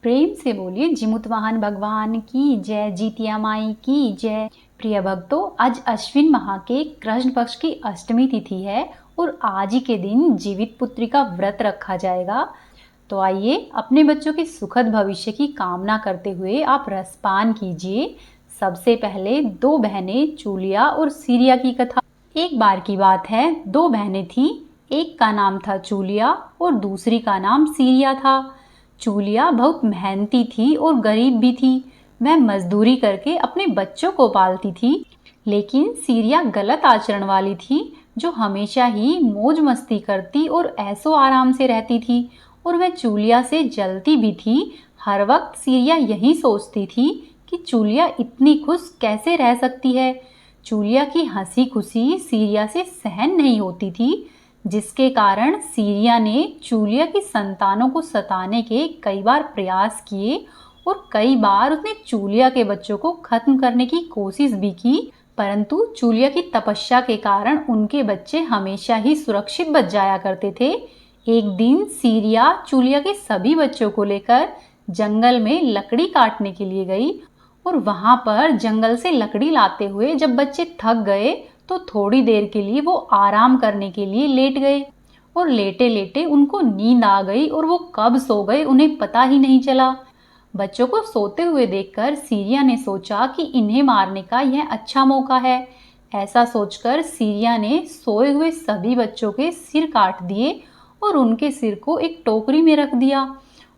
प्रेम से बोलिए जिमुतवाहन भगवान की जय, जीतिया माई की जय। प्रिय भक्तों, आज अश्विन माह के कृष्ण पक्ष की अष्टमी तिथि है और आज ही के दिन जीवित पुत्री का व्रत रखा जाएगा। तो आइए अपने बच्चों के सुखद भविष्य की कामना करते हुए आप रसपान कीजिए। सबसे पहले दो बहनें चूलिया और सीरिया की कथा। एक बार की बात है, दो बहनें थीं। एक का नाम था चूलिया और दूसरी का नाम सीरिया था। चूलिया बहुत मेहनती थी और गरीब भी थी। वह मजदूरी करके अपने बच्चों को पालती थी। लेकिन सीरिया गलत आचरण वाली थी, जो हमेशा ही मौज मस्ती करती और ऐसो आराम से रहती थी। और वह चूलिया से जलती भी थी। हर वक्त सीरिया यही सोचती थी कि चूलिया इतनी खुश कैसे रह सकती है। चूलिया की हंसी खुशी सीरिया से सहन नहीं होती थी, जिसके कारण सीरिया ने चूलिया की संतानों को सताने के कई बार प्रयास किए और कई बार उसने चूलिया के बच्चों को खत्म करने की कोशिश भी की। परंतु चूलिया की तपस्या के कारण उनके बच्चे हमेशा ही सुरक्षित बच जाया करते थे। एक दिन सीरिया चूलिया के सभी बच्चों को लेकर जंगल में लकड़ी काटने के लिए गई और वहां पर जंगल से लकड़ी लाते हुए जब बच्चे थक गए तो थोड़ी देर के लिए वो आराम करने के लिए लेट गए और लेटे लेटे उनको नींद आ गई और वो कब सो गए उन्हें पता ही नहीं चला। बच्चों को सोते हुए देखकर सीरिया ने सोचा कि इन्हें मारने का यह अच्छा मौका है। ऐसा सोचकर सीरिया ने सोए हुए सभी बच्चों के सिर काट दिए और उनके सिर को एक टोकरी में रख दिया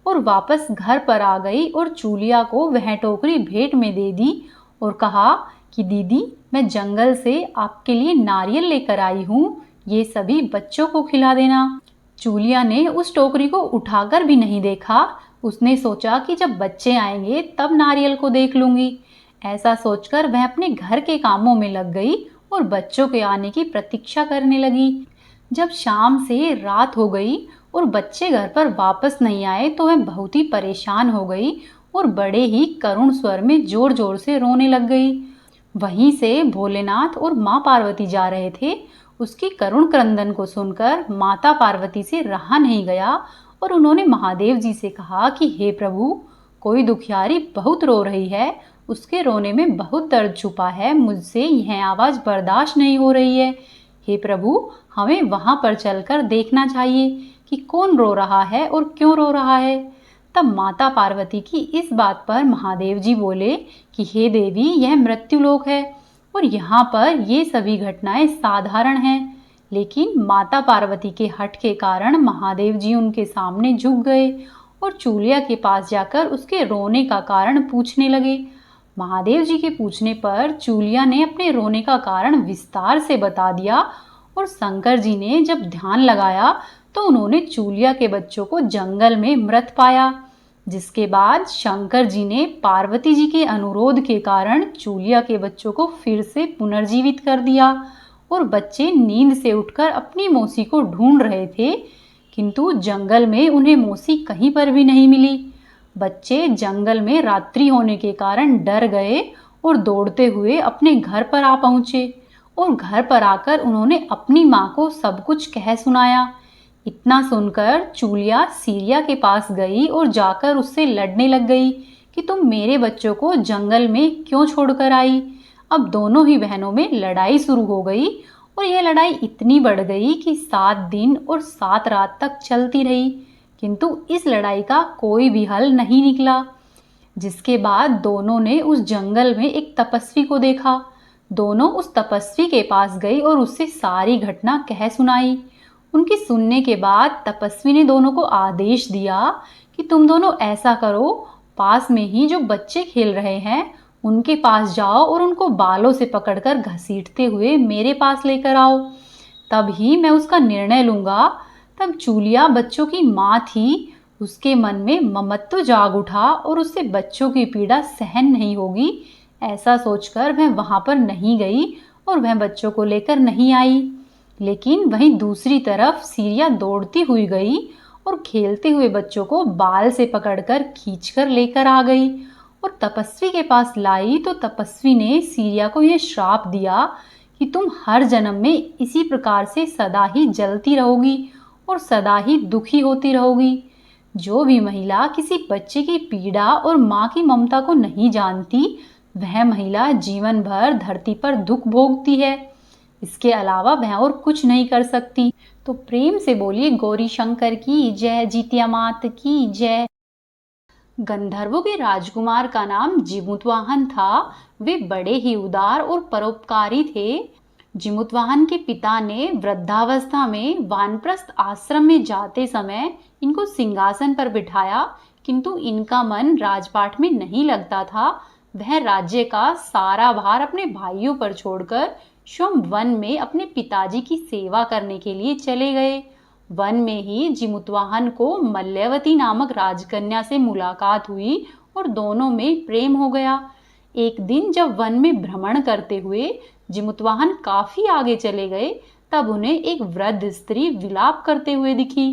और वापस घर पर आ गई और चूलिया को वह टोकरी भेंट में दे दी और कहा कि दीदी, मैं जंगल से आपके लिए नारियल लेकर आई हूँ, ये सभी बच्चों को खिला देना। चूलिया ने उस टोकरी को उठाकर भी नहीं देखा। उसने सोचा कि जब बच्चे आएंगे तब नारियल को देख लूंगी। ऐसा सोचकर वह अपने घर के कामों में लग गई और बच्चों के आने की प्रतीक्षा करने लगी। जब शाम से रात हो गई और बच्चे घर पर वापस नहीं आए तो वह बहुत ही परेशान हो गई और बड़े ही करुण स्वर में जोर जोर से रोने लग गई। वहीं से भोलेनाथ और माँ पार्वती जा रहे थे। उसकी करुण क्रंदन को सुनकर माता पार्वती से रहा नहीं गया और उन्होंने महादेव जी से कहा कि हे प्रभु, कोई दुखियारी बहुत रो रही है, उसके रोने में बहुत दर्द छुपा है, मुझसे यह आवाज़ बर्दाश्त नहीं हो रही है। हे प्रभु, हमें वहां पर चलकर देखना चाहिए कि कौन रो रहा है और क्यों रो रहा है। तब माता पार्वती की इस बात पर महादेव जी बोले कि हे देवी, यह मृत्युलोक है और यहाँ पर ये सभी घटनाएं साधारण हैं। लेकिन माता पार्वती के हठ के कारण महादेव जी उनके सामने झुक गए और चूलिया के पास जाकर उसके रोने का कारण पूछने लगे। महादेव जी के पूछने पर चूलिया ने अपने रोने का कारण विस्तार से बता दिया और शंकर जी ने जब ध्यान लगाया तो उन्होंने चूलिया के बच्चों को जंगल में मृत पाया। जिसके बाद शंकर जी ने पार्वती जी के अनुरोध के कारण चूलिया के बच्चों को फिर से पुनर्जीवित कर दिया और बच्चे नींद से उठकर अपनी मौसी को ढूंढ रहे थे, किंतु जंगल में उन्हें मौसी कहीं पर भी नहीं मिली। बच्चे जंगल में रात्रि होने के कारण डर गए और दौड़ते हुए अपने घर पर आ पहुंचे और घर पर आकर उन्होंने अपनी माँ को सब कुछ कह सुनाया। इतना सुनकर चूलिया सीरिया के पास गई और जाकर उससे लड़ने लग गई कि तुम मेरे बच्चों को जंगल में क्यों छोड़कर आई। अब दोनों ही बहनों में लड़ाई शुरू हो गई और यह लड़ाई इतनी बढ़ गई कि 7 दिन और 7 रात तक चलती रही, किंतु इस लड़ाई का कोई भी हल नहीं निकला। जिसके बाद दोनों ने उस जंगल में एक तपस्वी को देखा। दोनों उस तपस्वी के पास गई और उससे सारी घटना कह सुनाई। उनकी सुनने के बाद तपस्वी ने दोनों को आदेश दिया कि तुम दोनों ऐसा करो, पास में ही जो बच्चे खेल रहे हैं उनके पास जाओ और उनको बालों से पकड़कर घसीटते हुए मेरे पास लेकर आओ, तब ही मैं उसका निर्णय लूंगा। तब चूलिया बच्चों की माँ थी, उसके मन में ममत्व जाग उठा और उससे बच्चों की पीड़ा सहन नहीं होगी। ऐसा सोचकर वह वहां पर नहीं गई और वह बच्चों को लेकर नहीं आई। लेकिन वहीं दूसरी तरफ सीरिया दौड़ती हुई गई और खेलते हुए बच्चों को बाल से पकड़कर खींचकर लेकर आ गई और तपस्वी के पास लाई तो तपस्वी ने सीरिया को यह श्राप दिया कि तुम हर जन्म में इसी प्रकार से सदा ही जलती रहोगी और सदा ही दुखी होती रहोगी। जो भी महिला किसी बच्चे की पीड़ा और माँ की ममता को नहीं जानती, वह महिला जीवन भर धरती पर दुख भोगती है। इसके अलावा वह और कुछ नहीं कर सकती। तो प्रेम से बोलिए गौरी शंकर की जय, जीतिया मात की जय। गंधर्वों के राजकुमार का नाम जिमुतवाहन था। वे बड़े ही उदार और परोपकारी थे। जिमुतवाहन के पिता ने वृद्धावस्था में वानप्रस्थ आश्रम में जाते समय इनको सिंहासन पर बिठाया, किंतु इनका मन राजपाट में नहीं लगता था। वह राज्य का सारा भार अपने भाइयों पर छोड़कर स्वयं वन में अपने पिताजी की सेवा करने के लिए चले गए। वन में ही जिमुतवाहन को मल्यवती नामक राजकन्या से मुलाकात हुई और दोनों में प्रेम हो गया। एक दिन जब वन में भ्रमण करते हुए जिमुतवाहन काफी आगे चले गए, तब उन्हें एक वृद्ध स्त्री विलाप करते हुए दिखी।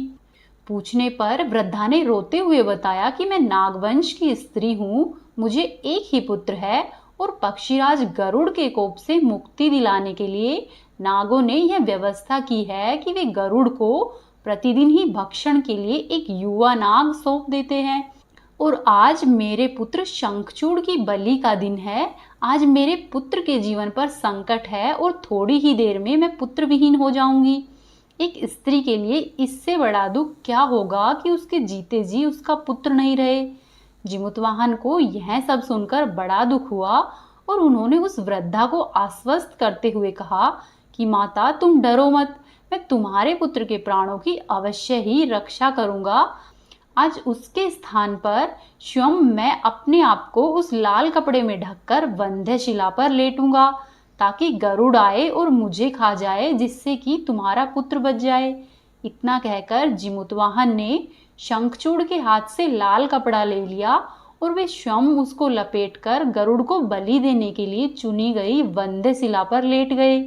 पूछने पर वृद्धा ने रोते हुए बताया कि मैं नागवंश की स्त्री हूँ, मुझे एक ही पुत्र है और पक्षीराज गरुड़ के कोप से मुक्ति दिलाने के लिए नागों ने यह व्यवस्था की है कि वे गरुड़ को प्रतिदिन ही भक्षण के लिए एक युवा नाग सौंप देते हैं। और आज मेरे पुत्र शंखचूड़ की बलि का दिन है। आज मेरे पुत्र के जीवन पर संकट है और थोड़ी ही देर में मैं पुत्र विहीन हो जाऊंगी। एक स्त्री के लिए इससे बड़ा दुख क्या होगा कि उसके जीते जी उसका पुत्र नहीं रहे। जिमुतवाहन को यह सब सुनकर बड़ा दुख हुआ और उन्होंने उस वृद्धा को आश्वस्त करते हुए कहा कि माता, तुम डरो मत, मैं तुम्हारे पुत्र के प्राणों की अवश्य ही रक्षा करूंगा। आज उसके स्थान पर स्वयं मैं अपने आप को उस लाल कपड़े में ढककर वंध्य शिला पर लेटूंगा, ताकि गरुड़ आए और मुझे खा जाए, जिससे कि तुम्हारा पुत्र बच जाए। इतना कहकर जिमुतवाहन ने शंखचूड़ के हाथ से लाल कपड़ा ले लिया और वे स्वयं उसको लपेटकर गरुड़ को बलि देने के लिए चुनी गई वंध्य शिला पर लेट गए।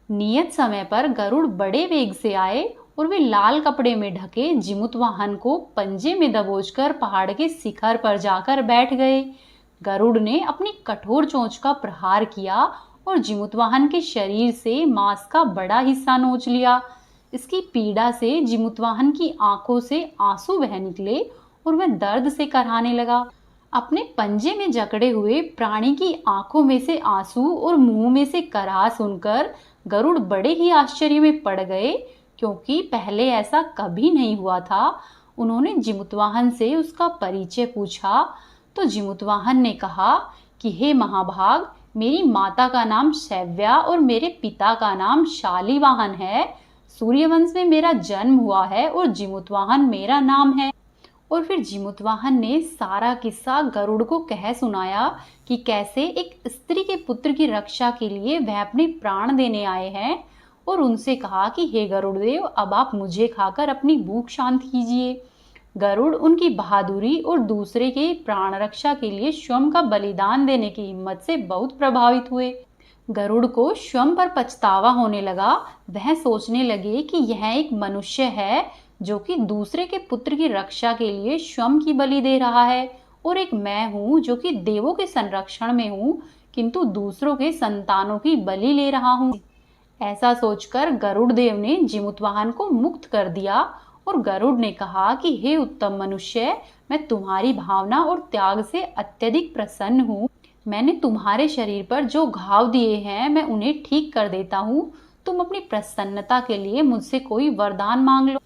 नियत समय पर गरुड़ बड़े वेग से आए और वे लाल कपड़े में ढके जिमुतवाहन को पंजे में दबोचकर पहाड़ के शिखर पर जाकर बैठ गए। गरुड़ ने अपनी कठोर चोंच का प्रहार किया और जिमुतवाहन के शरीर से मांस का बड़ा हिस्सा नोच लिया। इसकी पीड़ा से जिमुतवाहन की आंखों से आंसू बह निकले और वह दर्द से कराहने लगा। अपने पंजे में जकड़े हुए प्राणी की आंखों में से आंसू और मुंह में से कराह सुनकर गरुड़ बड़े ही आश्चर्य में पड़ गए, क्योंकि पहले ऐसा कभी नहीं हुआ था। उन्होंने जिमुतवाहन से उसका परिचय पूछा तो जिमुतवाहन ने कहा कि हे महाभाग, मेरी माता का नाम शैव्या और मेरे पिता का नाम शालिवाहन है। सूर्यवंश में मेरा जन्म हुआ है और जिमुतवाहन मेरा नाम है। और फिर जिमुतवाहन ने सारा किस्सा गरुड़ को कह सुनाया कि कैसे एक स्त्री के पुत्र की रक्षा के लिए वह अपने प्राण देने आए हैं, और उनसे कहा कि हे गरुड़देव, अब आप मुझे खाकर अपनी भूख शांत कीजिए। गरुड़ उनकी बहादुरी और दूसरे के प्राण रक्षा के लिए स्वयं का बलिदान देने की हिम्मत से बहुत प्रभावित हुए। गरुड़ को स्वयं पर पछतावा होने लगा। वह सोचने लगे कि यह एक मनुष्य है जो कि दूसरे के पुत्र की रक्षा के लिए स्वयं की बलि दे रहा है, और एक मैं हूँ जो कि देवों के संरक्षण में हूँ, किंतु दूसरों के संतानों की बलि ले रहा हूँ। ऐसा सोचकर गरुड़ देव ने जिमुतवाहन को मुक्त कर दिया और गरुड़ ने कहा कि हे उत्तम मनुष्य, मैं तुम्हारी भावना और त्याग से अत्यधिक प्रसन्न हूँ। मैंने तुम्हारे शरीर पर जो घाव दिए हैं मैं उन्हें ठीक कर देता हूँ। तुम अपनी प्रसन्नता के लिए मुझसे कोई वरदान मांग लो।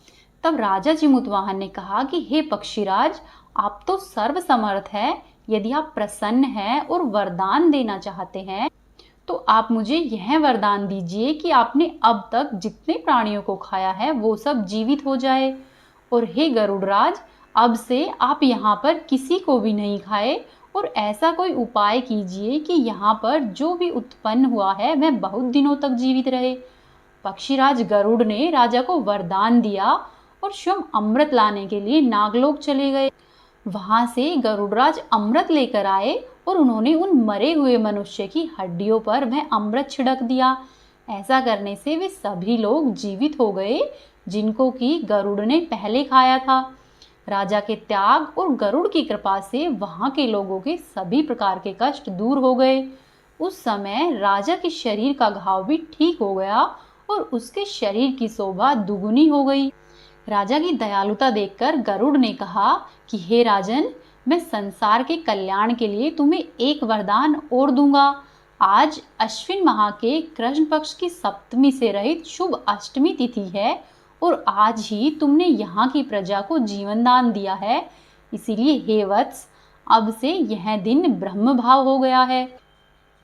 तब राजा जिमुतवाहन ने कहा कि हे पक्षीराज, आप तो सर्वसमर्थ हैं। यदि आप प्रसन्न हैं और वरदान देना चाहते हैं तो आप मुझे यह वरदान दीजिए कि आपने अब तक जितने प्राणियों को खाया है वो सब जीवित हो जाए। और हे गरुड़राज, अब से आप यहाँ पर किसी को भी नहीं खाए, और ऐसा कोई उपाय कीजिए कि यहाँ पर जो भी उत्पन्न हुआ है वह बहुत दिनों तक जीवित रहे। पक्षीराज गरुड़ ने राजा को वरदान दिया और स्वयं अमृत लाने के लिए नागलोक चले गए। वहां से गरुड़राज अमृत लेकर आए और उन्होंने उन मरे हुए मनुष्य की हड्डियों पर वह अमृत छिड़क दिया। ऐसा करने से वे सभी लोग जीवित हो गए जिनको कि गरुड़ ने पहले खाया था। राजा के त्याग और गरुड़ की कृपा से वहां के लोगों के सभी प्रकार के कष्ट दूर हो गए। उस समय राजा के शरीर का घाव भी ठीक हो गया और उसके शरीर की शोभा दुगुनी हो गई। राजा की दयालुता देखकर गरुड़ ने कहा कि हे राजन, मैं संसार के कल्याण के लिए तुम्हें एक वरदान और दूंगा। आज अश्विन माह के कृष्ण पक्ष की सप्तमी से रहित शुभ अष्टमी तिथि है और आज ही तुमने यहाँ की प्रजा को जीवन दान दिया है, इसीलिए हे वत्स, अब से यह दिन ब्रह्म भाव हो गया है।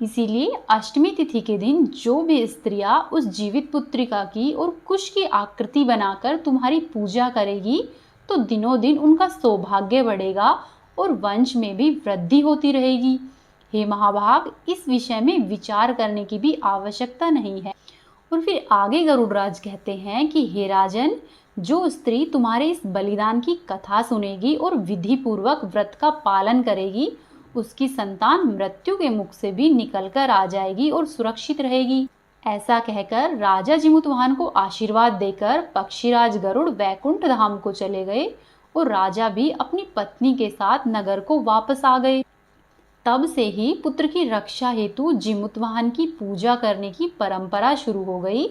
इसीलिए अष्टमी तिथि के दिन जो भी स्त्रियां उस जीवित पुत्रिका की और कुश की आकृति बनाकर तुम्हारी पूजा करेगी, तो दिनों दिन उनका सौभाग्य बढ़ेगा और वंश में भी वृद्धि होती रहेगी। हे महाभाग, इस विषय में विचार करने की भी आवश्यकता नहीं है। और फिर आगे गरुड़राज कहते हैं कि हे राजन, जो स्त्री तुम्हारे इस बलिदान की कथा सुनेगी और विधि पूर्वक व्रत का पालन करेगी, उसकी संतान मृत्यु के मुख से भी निकलकर आ जाएगी और सुरक्षित रहेगी। ऐसा कहकर राजा जिमुतवाहन को आशीर्वाद देकर पक्षीराज गरुड़ वैकुंठ धाम को चले गए और राजा भी अपनी पत्नी के साथ नगर को वापस आ गए। तब से ही पुत्र की रक्षा हेतु जिमुतवाहन की पूजा करने की परंपरा शुरू हो गई।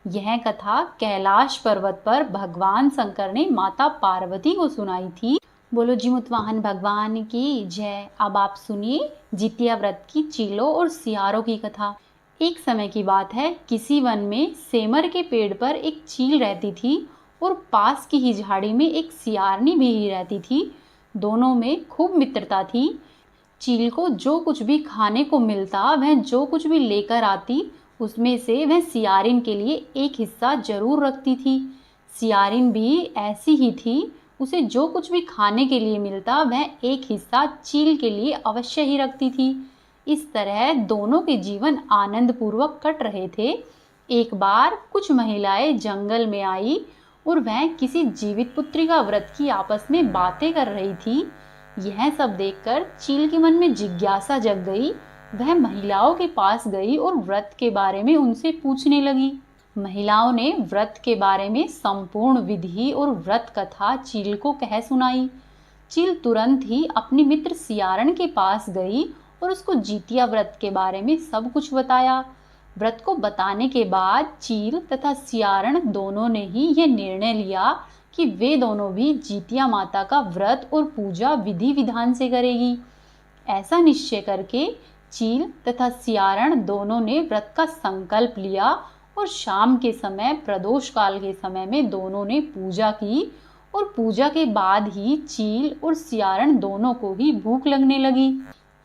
यह कथा कैलाश पर्वत पर भगवान शंकर ने माता पार्वती को सुनाई थी। बोलो जिमुतवाहन भगवान की जय। अब आप सुनिए जितिया व्रत की चीलों और सियारों की कथा। एक समय की बात है, किसी वन में सेमर के पेड़ पर एक चील रहती थी और पास की ही झाड़ी में एक सियारनी भी रहती थी। दोनों में खूब मित्रता थी। चील को जो कुछ भी खाने को मिलता, वह जो कुछ भी लेकर आती, उसमें से वह सियारिन के लिए एक हिस्सा जरूर रखती थी। सियारिन भी ऐसी ही थी, उसे जो कुछ भी खाने के लिए मिलता, वह एक हिस्सा चील के लिए अवश्य ही रखती थी। इस तरह दोनों के जीवन आनंद पूर्वक कट रहे थे। एक बार कुछ महिलाएं जंगल में आई और वह किसी जीवित पुत्री का व्रत की आपस में बातें कर रही थी। यह सब देखकर चील के मन में जिज्ञासा जग गई। वह महिलाओं के पास गई और व्रत के बारे में उनसे पूछने लगी। महिलाओं ने व्रत के बारे में संपूर्ण विधि और व्रत कथा चील को कह सुनाई। चील तुरंत ही अपनी मित्र सियारण के पास गई और उसको जितिया व्रत के बारे में सब कुछ बताया। व्रत को बताने के बाद चील तथा सियारण दोनों ने ही यह निर्णय लिया कि वे दोनों भी जितिया माता का व्रत और पूजा विधि विधान से करेगी। ऐसा निश्चय करके चील तथा सियारण दोनों ने व्रत का संकल्प लिया और शाम के समय, प्रदोष काल के समय में दोनों ने पूजा की और पूजा के बाद ही चील और सियारण दोनों को ही भूख लगने लगी।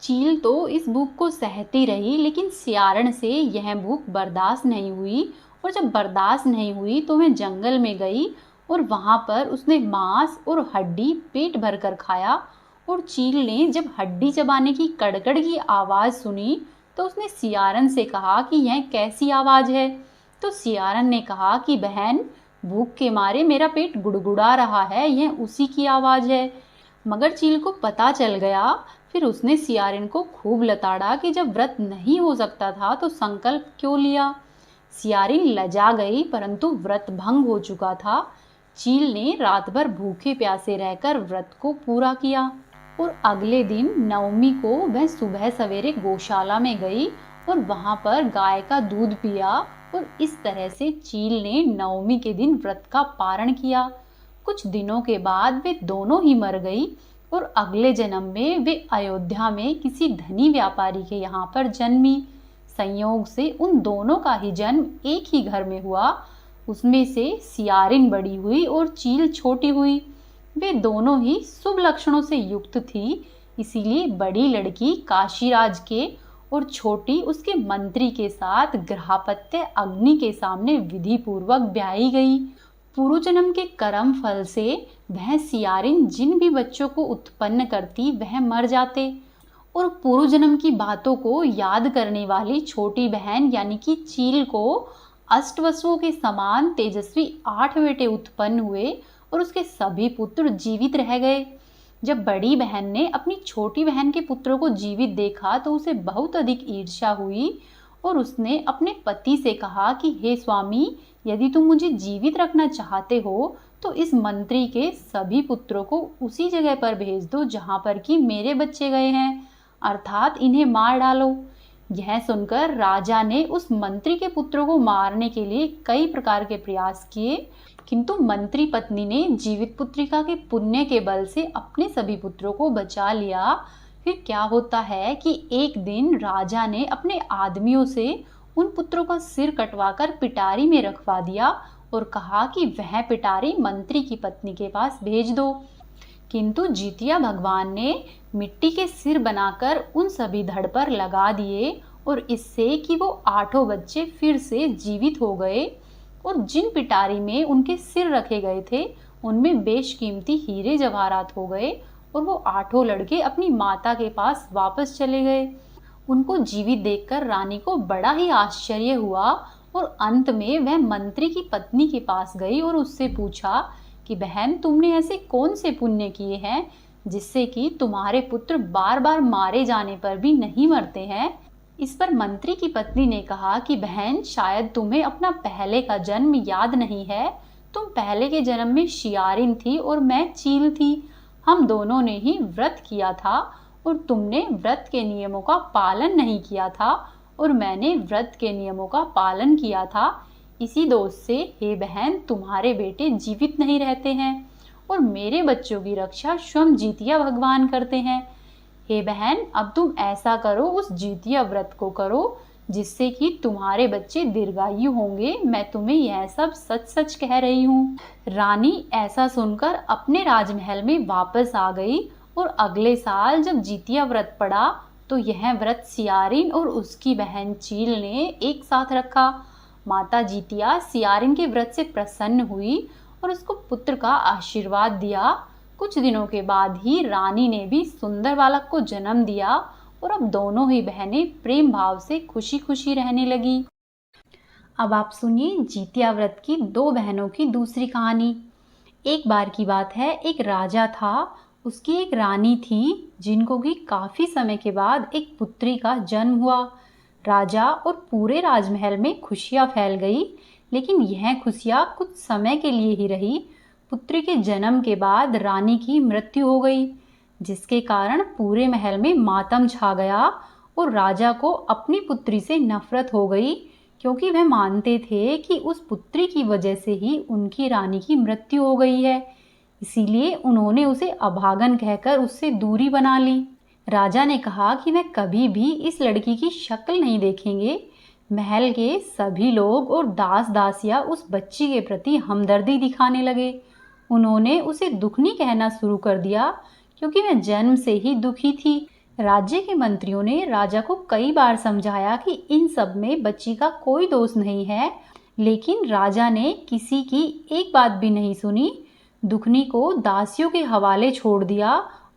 चील तो इस भूख को सहती रही, लेकिन सियारण से यह भूख बर्दाश्त नहीं हुई और जब बर्दाश्त नहीं हुई तो वह जंगल में गई और वहां पर उसने मांस और हड्डी पेट भर कर खाया। और चील ने जब हड्डी चबाने की कड़कड़ की आवाज़ सुनी तो उसने सियारण से कहा कि यह कैसी आवाज़ है। तो सियारण ने कहा कि बहन, भूख के मारे मेरा पेट गुड़गुड़ा रहा है, यह उसी की आवाज़ है। मगर चील को पता चल गया। फिर उसने सियारिन को खूब लताड़ा कि जब व्रत नहीं हो सकता था तो संकल्प क्यों लिया। सियारिन लजा गई, परंतु व्रत भंग हो चुका था। चील ने रात भर भूखे प्यासे रहकर व्रत को पूरा किया और अगले दिन नवमी को वह सुबह सवेरे गौशाला में गई और वहां पर गाय का दूध पिया और इस तरह से चील ने नवमी के दिन व्रत का पारण किया। कुछ दिनों के बाद वे दोनों ही मर गई और अगले जन्म में वे अयोध्या में किसी धनी व्यापारी के यहाँ पर जन्मी। संयोग से उन दोनों का ही जन्म एक ही घर में हुआ। उसमें से सियारिन बड़ी हुई और चील छोटी हुई। वे दोनों ही शुभ लक्षणों से युक्त थी, इसीलिए बड़ी लड़की काशीराज के और छोटी उसके मंत्री के साथ ग्रहापत्य अग्नि के सामने विधि पूर्वक ब्याही गई। पूर्व जन्म के कर्म फल से वह सियारिन जिन भी बच्चों को उत्पन्न करती वह मर जाते और पूर्व जन्म की बातों को याद करने वाली छोटी बहन यानी कि चील को अष्टवसुओं के समान तेजस्वी 8 बेटे उत्पन्न हुए और उसके सभी पुत्र जीवित रह गए। जब बड़ी बहन ने अपनी छोटी बहन के पुत्रों को जीवित देखा तो उसे बहुत अधिक ईर्ष्या हुई और उसने अपने पति से कहा कि हे स्वामी, यदि तुम मुझे जीवित रखना चाहते हो तो इस मंत्री के सभी पुत्रों को उसी जगह पर भेज दो जहाँ पर कि मेरे बच्चे गए हैं, अर्थात इन्हें मार डालो। यह सुनकर राजा ने उस मंत्री के पुत्रों को मारने के लिए कई प्रकार के प्रयास किए, किंतु मंत्री पत्नी ने जीवित पुत्रिका के पुण्य के बल से अपने सभी पुत्रों को बचा लिया। फिर क्या होता है कि एक दिन राजा ने अपने आदमियों से उन पुत्रों का सिर कटवाकर पिटारी में रखवा दिया और कहा कि वह पिटारी मंत्री की पत्नी के पास भेज दो। किंतु जितिया भगवान ने मिट्टी के सिर बनाकर उन सभी धड़ पर लगा दिए और इससे कि वो 8 बच्चे फिर से जीवित हो गए। और जिन पिटारी में उनके सिर रखे गए थे उनमें बेशकीमती हीरे जवाहरात हो गए और वो 8 लड़के अपनी माता के पास वापस चले गए। उनको जीवित देखकर रानी को बड़ा ही आश्चर्य हुआ और अंत में वह मंत्री की पत्नी के पास गई और उससे पूछा कि बहन, तुमने ऐसे कौन से पुण्य किए हैं जिससे कि तुम्हारे पुत्र बार बार मारे जाने पर भी नहीं मरते हैं। इस पर मंत्री की पत्नी ने कहा कि बहन, शायद तुम्हें अपना पहले का जन्म याद नहीं है। तुम पहले के जन्म में शियारिन थी और मैं चील थी। हम दोनों ने ही व्रत किया था और तुमने व्रत के नियमों का पालन नहीं किया था और मैंने व्रत के नियमों का पालन किया था। इसी दोष से हे बहन, तुम्हारे बेटे जीवित नहीं रहते हैं और मेरे बच्चों की रक्षा स्वयं जितिया भगवान करते हैं। हे बहन, अब तुम ऐसा करो, उस जितिया व्रत को करो जिससे कि तुम्हारे बच्चे दीर्घायु होंगे। मैं तुम्हें यह सब सच सच कह रही हूँ। रानी ऐसा सुनकर अपने राजमहल में वापस आ गई और अगले साल जब जितिया व्रत पड़ा तो यह व्रत सियारिन और उसकी बहन चील ने एक साथ रखा। माता जितिया सियारिन के व्रत से प्रसन्न हुई और उसको पुत्र का आशीर्वाद दिया। कुछ दिनों के बाद ही रानी ने भी सुंदर बालक को जन्म दिया और अब दोनों ही बहनें प्रेम भाव से खुशी खुशी रहने लगी। अब आप सुनिए जितिया व्रत की 2 बहनों की दूसरी कहानी। एक बार की बात है, एक राजा था, उसकी एक रानी थी जिनको कि काफी समय के बाद एक पुत्री का जन्म हुआ। राजा और पूरे राजमहल में खुशियां फैल गई, लेकिन यह खुशियां कुछ समय के लिए ही रही। पुत्री के जन्म के बाद रानी की मृत्यु हो गई, जिसके कारण पूरे महल में मातम छा गया और राजा को अपनी पुत्री से नफरत हो गई, क्योंकि वह मानते थे कि उस पुत्री की वजह से ही उनकी रानी की मृत्यु हो गई है। इसीलिए उन्होंने उसे अभागन कहकर उससे दूरी बना ली। राजा ने कहा कि वह कभी भी इस लड़की की शक्ल नहीं देखेंगे। महल के सभी लोग और दास दासियां उस बच्ची के प्रति हमदर्दी दिखाने लगे। उन्होंने उसे दुखनी कहना शुरू कर दिया, क्योंकि वह जन्म से ही दुखी थी। राज्य के मंत्रियों ने राजा को कई बार समझाया कि इन सब में बच्ची का कोई दोष नहीं है, लेकिन राजा ने किसी की एक बात भी नहीं सुनी। दुखनी को दासियों के हवाले छोड़ दिया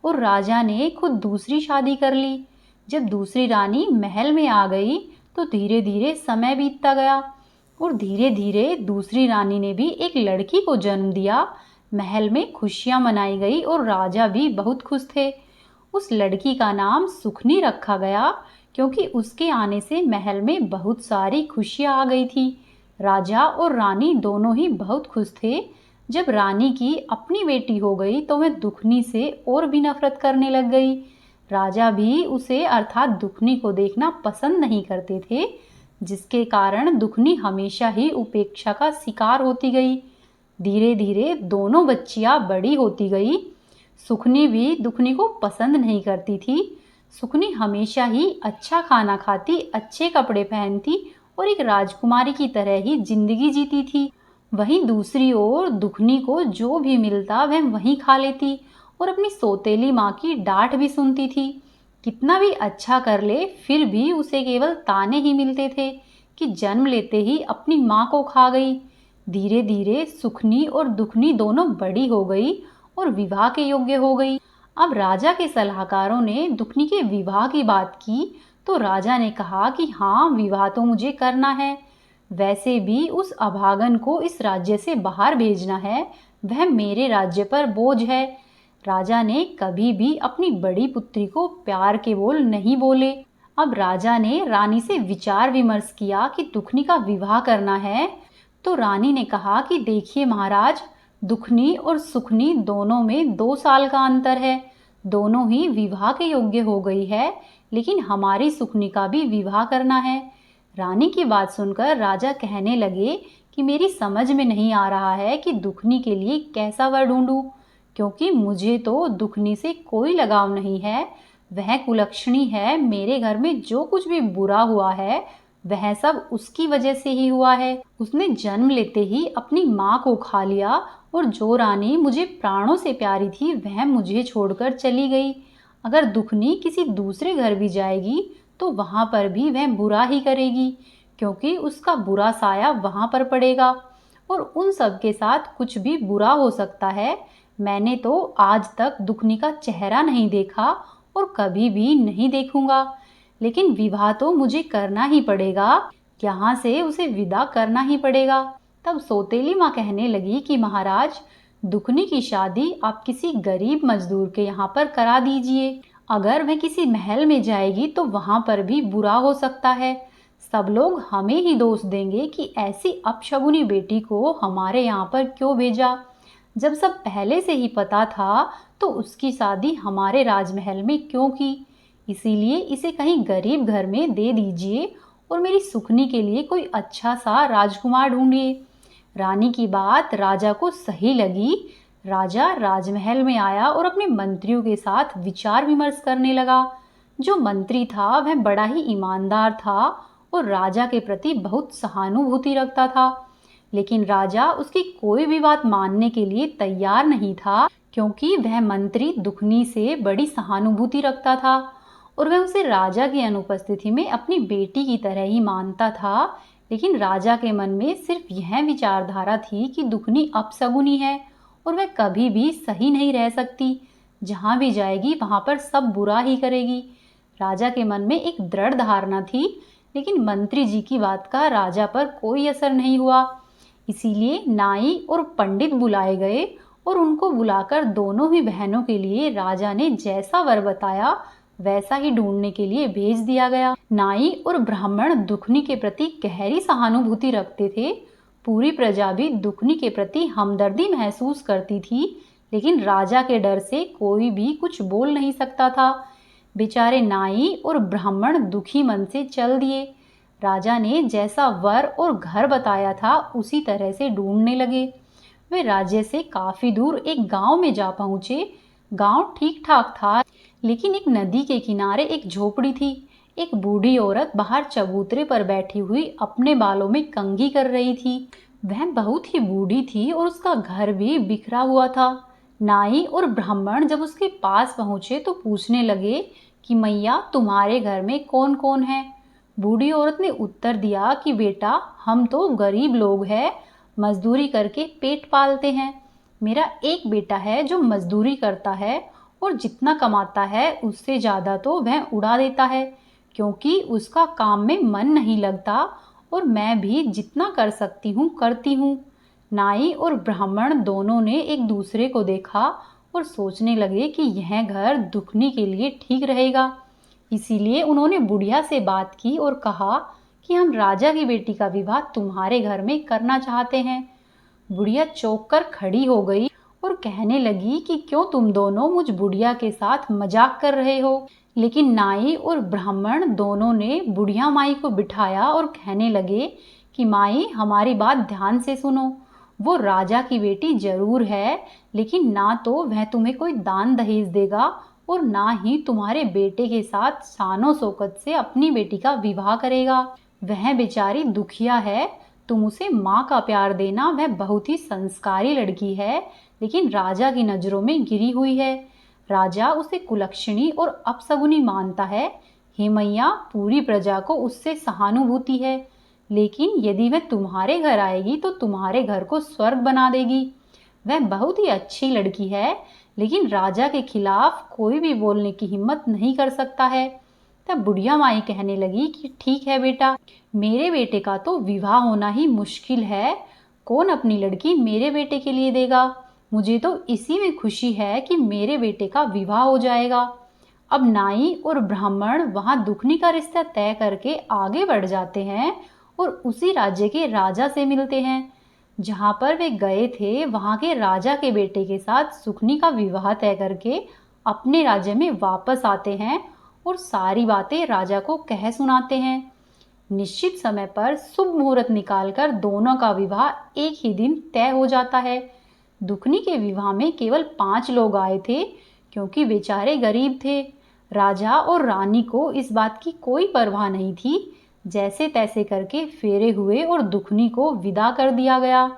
और राजा ने खुद दूसरी शादी कर ली। जब दूसरी रानी महल में आ गई तो धीरे धीरे समय बीतता गया और धीरे धीरे दूसरी रानी ने भी एक लड़की को जन्म दिया। महल में खुशियां मनाई गई और राजा भी बहुत खुश थे। उस लड़की का नाम सुखनी रखा गया, क्योंकि उसके आने से महल में बहुत सारी खुशियां आ गई थी। राजा और रानी दोनों ही बहुत खुश थे। जब रानी की अपनी बेटी हो गई तो वह दुखनी से और भी नफरत करने लग गई। राजा भी उसे अर्थात दुखनी को देखना पसंद नहीं करते थे, जिसके कारण दुखनी हमेशा ही उपेक्षा का शिकार होती गई। धीरे धीरे दोनों बच्चियां बड़ी होती गई। सुखनी भी दुखनी को पसंद नहीं करती थी। सुखनी हमेशा ही अच्छा खाना खाती, अच्छे कपड़े पहनती और एक राजकुमारी की तरह ही जिंदगी जीती थी। वहीं दूसरी ओर दुखनी को जो भी मिलता वह वहीं खा लेती और अपनी सौतेली माँ की डांट भी सुनती थी। कितना भी अच्छा कर ले फिर भी उसे केवल ताने ही मिलते थे कि जन्म लेते ही अपनी माँ को खा गई। धीरे धीरे सुखनी और दुखनी दोनों बड़ी हो गई और विवाह के योग्य हो गई। अब राजा के सलाहकारों ने दुखनी के विवाह की बात की तो राजा ने कहा कि हाँ, विवाह तो मुझे करना है। वैसे भी उस अभागन को इस राज्य से बाहर भेजना है, वह मेरे राज्य पर बोझ है। राजा ने कभी भी अपनी बड़ी पुत्री को प्यार के बोल नहीं बोले। अब राजा ने रानी से विचार विमर्श किया कि दुखनी का विवाह करना है। तो रानी ने कहा कि देखिए महाराज, दुखनी और सुखनी दोनों में 2 साल का अंतर है। दोनों ही विवाह के योग्य हो गई है, लेकिन हमारी सुकनी का भी विवाह करना है। रानी की बात सुनकर राजा कहने लगे कि मेरी समझ में नहीं आ रहा है कि दुखनी के लिए कैसा वर ढूंढूं, क्योंकि मुझे तो दुखनी से कोई लगाव नहीं है। वह कुलक्षणी है, मेरे घर में जो कुछ भी बुरा हुआ है वह सब उसकी वजह से ही हुआ है। उसने जन्म लेते ही अपनी माँ को खा लिया और जो रानी मुझे प्राणों से प्यारी थी वह मुझे छोड़कर चली गई। अगर दुखनी किसी दूसरे घर भी जाएगी तो वहां पर भी वह बुरा ही करेगी, क्योंकि उसका बुरा साया वहां पर पड़ेगा और उन सब के साथ कुछ भी बुरा हो सकता है। मैंने तो आज तक दुखनी का चेहरा नहीं देखा और कभी भी नहीं देखूंगा, लेकिन विवाह तो मुझे करना ही पड़ेगा, यहाँ से उसे विदा करना ही पड़ेगा। तब सौतेली माँ कहने लगी कि महाराज, दुखनी की शादी आप किसी गरीब मजदूर के यहाँ पर करा दीजिए। अगर वह किसी महल में जाएगी तो वहां पर भी बुरा हो सकता है। सब लोग हमें ही दोष देंगे कि ऐसी अपशगुनी बेटी को हमारे यहाँ पर क्यों भेजा। जब सब पहले से ही पता था तो उसकी शादी हमारे राजमहल में क्यों की। इसीलिए इसे कहीं गरीब घर में दे दीजिए और मेरी सुकनी के लिए कोई अच्छा सा राजकुमार ढूंढिए। रानी की बात राजा को सही लगी। राजा राजमहल में आया और अपने मंत्रियों के साथ विचार विमर्श करने लगा। जो मंत्री था वह बड़ा ही ईमानदार था और राजा के प्रति बहुत सहानुभूति रखता था, लेकिन राजा उसकी कोई भी बात मानने के लिए तैयार नहीं था, क्योंकि वह मंत्री दुखनी से बड़ी सहानुभूति रखता था और वह उसे राजा की अनुपस्थिति में अपनी बेटी की तरह ही मानता था। लेकिन राजा के मन में सिर्फ यह विचारधारा थी कि दुखनी अपशगुनी है और वह कभी भी सही नहीं रह सकती। जहां भी जाएगी वहां पर सब बुरा ही करेगी। राजा के मन में एक दृढ़ धारणा थी, लेकिन मंत्री जी की बात का राजा पर कोई असर नहीं हुआ। इसीलिए नाई और पंडित बुलाए गए और उनको बुलाकर दोनों ही बहनों के लिए राजा ने जैसा वर बताया वैसा ही ढूंढने के लिए भेज दिया गया। नाई और ब्राह्मण दुखनी के प्रति गहरी सहानुभूति रखते थे। पूरी प्रजा भी दुखनी के प्रति हमदर्दी महसूस करती थी, लेकिन राजा के डर से कोई भी कुछ बोल नहीं सकता था। बेचारे नाई और ब्राह्मण दुखी मन से चल दिए। राजा ने जैसा वर और घर बताया था उसी तरह से ढूंढने लगे। वे राज्य से काफी दूर एक गांव में जा पहुंचे। गांव ठीक ठाक था, लेकिन एक नदी के किनारे एक झोपड़ी थी। एक बूढ़ी औरत बाहर चबूतरे पर बैठी हुई अपने बालों में कंघी कर रही थी। वह बहुत ही बूढ़ी थी और उसका घर भी बिखरा हुआ था। नाई और ब्राह्मण जब उसके पास पहुंचे तो पूछने लगे कि मैया, तुम्हारे घर में कौन कौन है। बूढ़ी औरत ने उत्तर दिया कि बेटा, हम तो गरीब लोग हैं, मजदूरी करके पेट पालते हैं। मेरा एक बेटा है जो मजदूरी करता है और जितना कमाता है उससे ज़्यादा तो वह उड़ा देता है, क्योंकि उसका काम में मन नहीं लगता और मैं भी जितना कर सकती हूँ करती हूँ। नाई और ब्राह्मण दोनों ने एक दूसरे को देखा और सोचने लगे कि यह घर दुखनी के लिए ठीक रहेगा। इसीलिए उन्होंने बुढ़िया से बात की और कहा कि हम राजा की बेटी का विवाह तुम्हारे घर में करना चाहते हैं। बुढ़िया चौंक कर खड़ी हो गई और कहने लगी कि क्यों तुम दोनों मुझ बुढ़िया के साथ मजाक कर रहे हो। लेकिन नाई और ब्राह्मण दोनों ने बुढ़िया माई को बिठाया और कहने लगे कि माई, हमारी बात ध्यान से सुनो। वो राजा की बेटी जरूर है, लेकिन ना तो वह तुम्हें कोई दान दहेज देगा और ना ही तुम्हारे बेटे के साथ शानो शौकत से अपनी बेटी का विवाह करेगा। वह बेचारी दुखिया है, तुम उसे माँ का प्यार देना। वह बहुत ही संस्कारी लड़की है, लेकिन राजा की नजरों में गिरी हुई है। राजा उसे कुलक्षणी और अपशगुनी मानता है। हे मैया, पूरी प्रजा को उससे सहानुभूति है, लेकिन यदि वह तुम्हारे घर आएगी तो तुम्हारे घर को स्वर्ग बना देगी। वह बहुत ही अच्छी लड़की है, लेकिन राजा के खिलाफ कोई भी बोलने की हिम्मत नहीं कर सकता है। तब बुढ़िया माई कहने लगी कि ठीक है बेटा, मेरे बेटे का तो विवाह होना ही मुश्किल है। कौन अपनी लड़की मेरे बेटे के लिए देगा? मुझे तो इसी में खुशी है कि मेरे बेटे का विवाह हो जाएगा। अब नाई और ब्राह्मण वहां दुखनी का रिश्ता तय करके आगे बढ़ जाते हैं और उसी राज्य के राजा से मिलते हैं। जहां पर वे गए थे वहां के राजा के बेटे के साथ सुकनी का विवाह तय करके अपने राज्य में वापस आते हैं और सारी बातें राजा को कह सुनाते हैं। निश्चित समय पर शुभ मुहूर्त निकालकर दोनों का विवाह एक ही दिन तय हो जाता है। दुखनी के विवाह में केवल 5 लोग आए थे, क्योंकि बेचारे गरीब थे। राजा और रानी को इस बात की कोई परवाह नहीं थी। जैसे तैसे करके फेरे हुए और दुखनी को विदा कर दिया गया।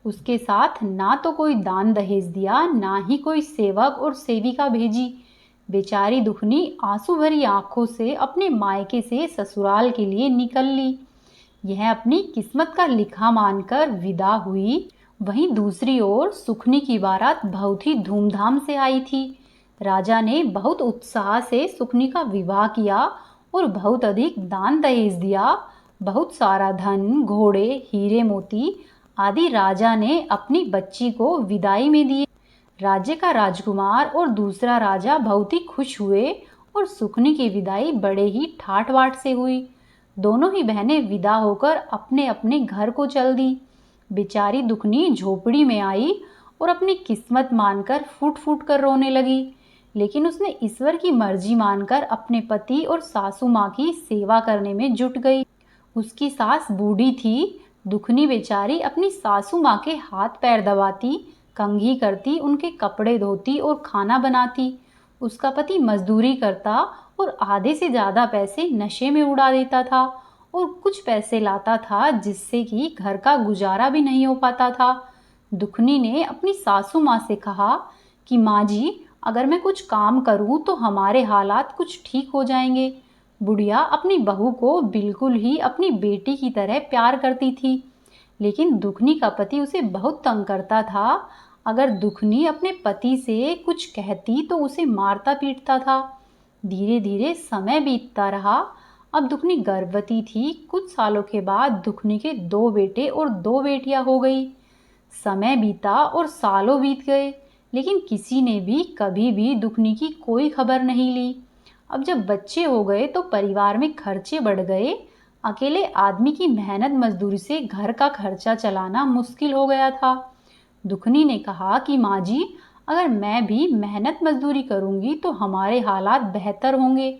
उसके साथ ना तो कोई दान दहेज दिया, ना ही कोई सेवक और सेविका भेजी। बेचारी दुखनी आंसू भरी आंखों से अपने मायके से ससुराल के लिए निकल ली। यह अपनी किस्मत का लिखा मानकर विदा हुई। वहीं दूसरी ओर सुखनी की बारात बहुत ही धूमधाम से आई थी। राजा ने बहुत उत्साह से सुखनी का विवाह किया और बहुत अधिक दान दहेज दिया। बहुत सारा धन, घोड़े, हीरे मोती आदि राजा ने अपनी बच्ची को विदाई में दिए। राज्य का राजकुमार और दूसरा राजा बहुत ही खुश हुए और सुखनी की विदाई बड़े ही ठाट बाट से हुई। दोनों ही बहनें विदा होकर अपने अपने घर को चल दी। बेचारी दुखनी झोपड़ी में आई और अपनी किस्मत मानकर फूट फूट कर रोने लगी। लेकिन उसने ईश्वर की मर्जी मानकर अपने पति और सासू माँ की सेवा करने में जुट गई। उसकी सास बूढ़ी थी। दुखनी बेचारी अपनी सासू माँ के हाथ पैर दबाती, कंघी करती, उनके कपड़े धोती और खाना बनाती। उसका पति मजदूरी करता और आधे से ज़्यादा पैसे नशे में उड़ा देता था और कुछ पैसे लाता था जिससे कि घर का गुजारा भी नहीं हो पाता था। दुखनी ने अपनी सासू माँ से कहा कि माँ जी, अगर मैं कुछ काम करूँ तो हमारे हालात कुछ ठीक हो जाएंगे। बुढ़िया अपनी बहू को बिल्कुल ही अपनी बेटी की तरह प्यार करती थी, लेकिन दुखनी का पति उसे बहुत तंग करता था। अगर दुखनी अपने पति से कुछ कहती तो उसे मारता पीटता था। धीरे धीरे समय बीतता रहा। अब दुखनी गर्भवती थी। कुछ सालों के बाद दुखनी के 2 बेटे और 2 बेटियां हो गई। समय बीता और सालों बीत गए, लेकिन किसी ने भी कभी भी दुखनी की कोई खबर नहीं ली। अब जब बच्चे हो गए तो परिवार में खर्चे बढ़ गए। अकेले आदमी की मेहनत मजदूरी से घर का खर्चा चलाना मुश्किल हो गया था। दुखनी ने कहा कि माँ जी, अगर मैं भी मेहनत मजदूरी करूंगी तो हमारे हालात बेहतर होंगे।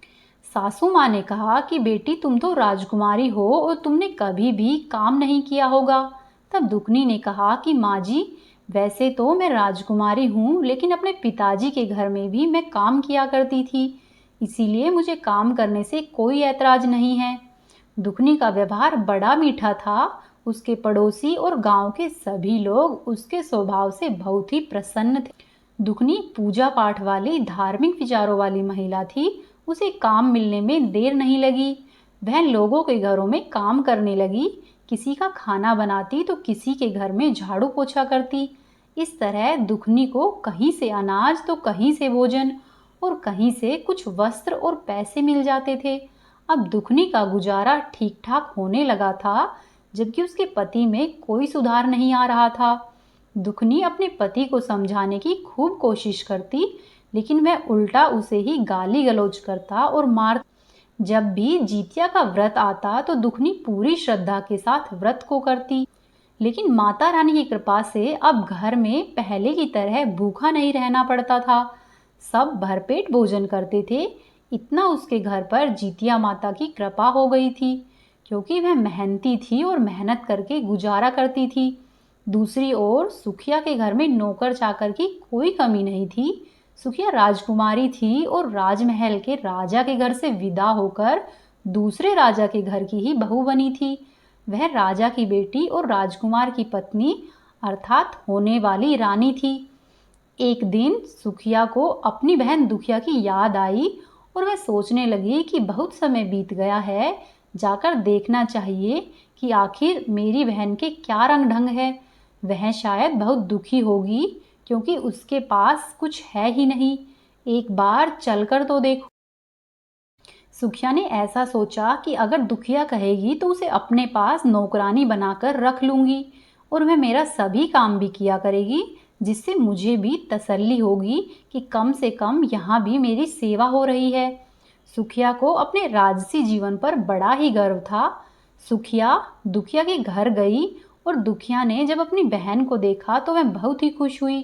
सासू माँ ने कहा कि बेटी, तुम तो राजकुमारी हो और तुमने कभी भी काम नहीं किया होगा। तब दुखनी ने कहा कि माँ जी, वैसे तो मैं राजकुमारी हूँ, लेकिन अपने पिताजी के घर में भी मैं काम किया करती थी, इसीलिए मुझे काम करने से कोई ऐतराज नहीं है। दुखनी का व्यवहार बड़ा मीठा था। उसके पड़ोसी और गांव के सभी लोग उसके स्वभाव से बहुत ही प्रसन्न थे। दुखनी पूजा पाठ वाली, धार्मिक विचारों वाली महिला थी। उसे काम मिलने में देर नहीं लगी। वह लोगों के घरों में काम करने लगी। किसी का खाना बनाती तो किसी के घर में झाड़ू पोछा करती। इस तरह दुखनी को कहीं से अनाज तो कहीं से भोजन और कहीं से कुछ वस्त्र और पैसे मिल जाते थे। अब दुखनी का गुजारा ठीक ठाक होने लगा था, जबकि उसके पति में कोई सुधार नहीं आ रहा था। दुखनी अपने पति को समझाने की खूब कोशिश करती, लेकिन वह उल्टा उसे ही गाली गलौज करता और मार। जब भी जितिया का व्रत आता तो दुखनी पूरी श्रद्धा के साथ व्रत को करती, लेकिन माता रानी की कृपा से अब घर में पहले की तरह भूखा नहीं रहना पड़ता था। सब भरपेट भोजन करते थे। इतना उसके घर पर जितिया माता की कृपा हो गई थी, क्योंकि वह मेहनती थी और मेहनत करके गुजारा करती थी। दूसरी ओर सुखिया के घर में नौकर चाकर की कोई कमी नहीं थी। सुखिया राजकुमारी थी और राजमहल के राजा के घर से विदा होकर दूसरे राजा के घर की ही बहू बनी थी। वह राजा की बेटी और राजकुमार की पत्नी अर्थात होने वाली रानी थी। एक दिन सुखिया को अपनी बहन दुखिया की याद आई और वह सोचने लगी कि बहुत समय बीत गया है, जाकर देखना चाहिए कि आखिर मेरी बहन के क्या रंग ढंग है। वह शायद बहुत दुखी होगी, क्योंकि उसके पास कुछ है ही नहीं। एक बार चलकर तो देखो। सुखिया ने ऐसा सोचा कि अगर दुखिया कहेगी तो उसे अपने पास नौकरानी बनाकर रख लूंगी और वह मेरा सभी काम भी किया करेगी, जिससे मुझे भी तसल्ली होगी कि कम से कम यहाँ भी मेरी सेवा हो रही है। सुखिया को अपने राजसी जीवन पर बड़ा ही गर्व था। सुखिया दुखिया के घर गई और दुखिया ने जब अपनी बहन को देखा तो वह बहुत ही खुश हुई।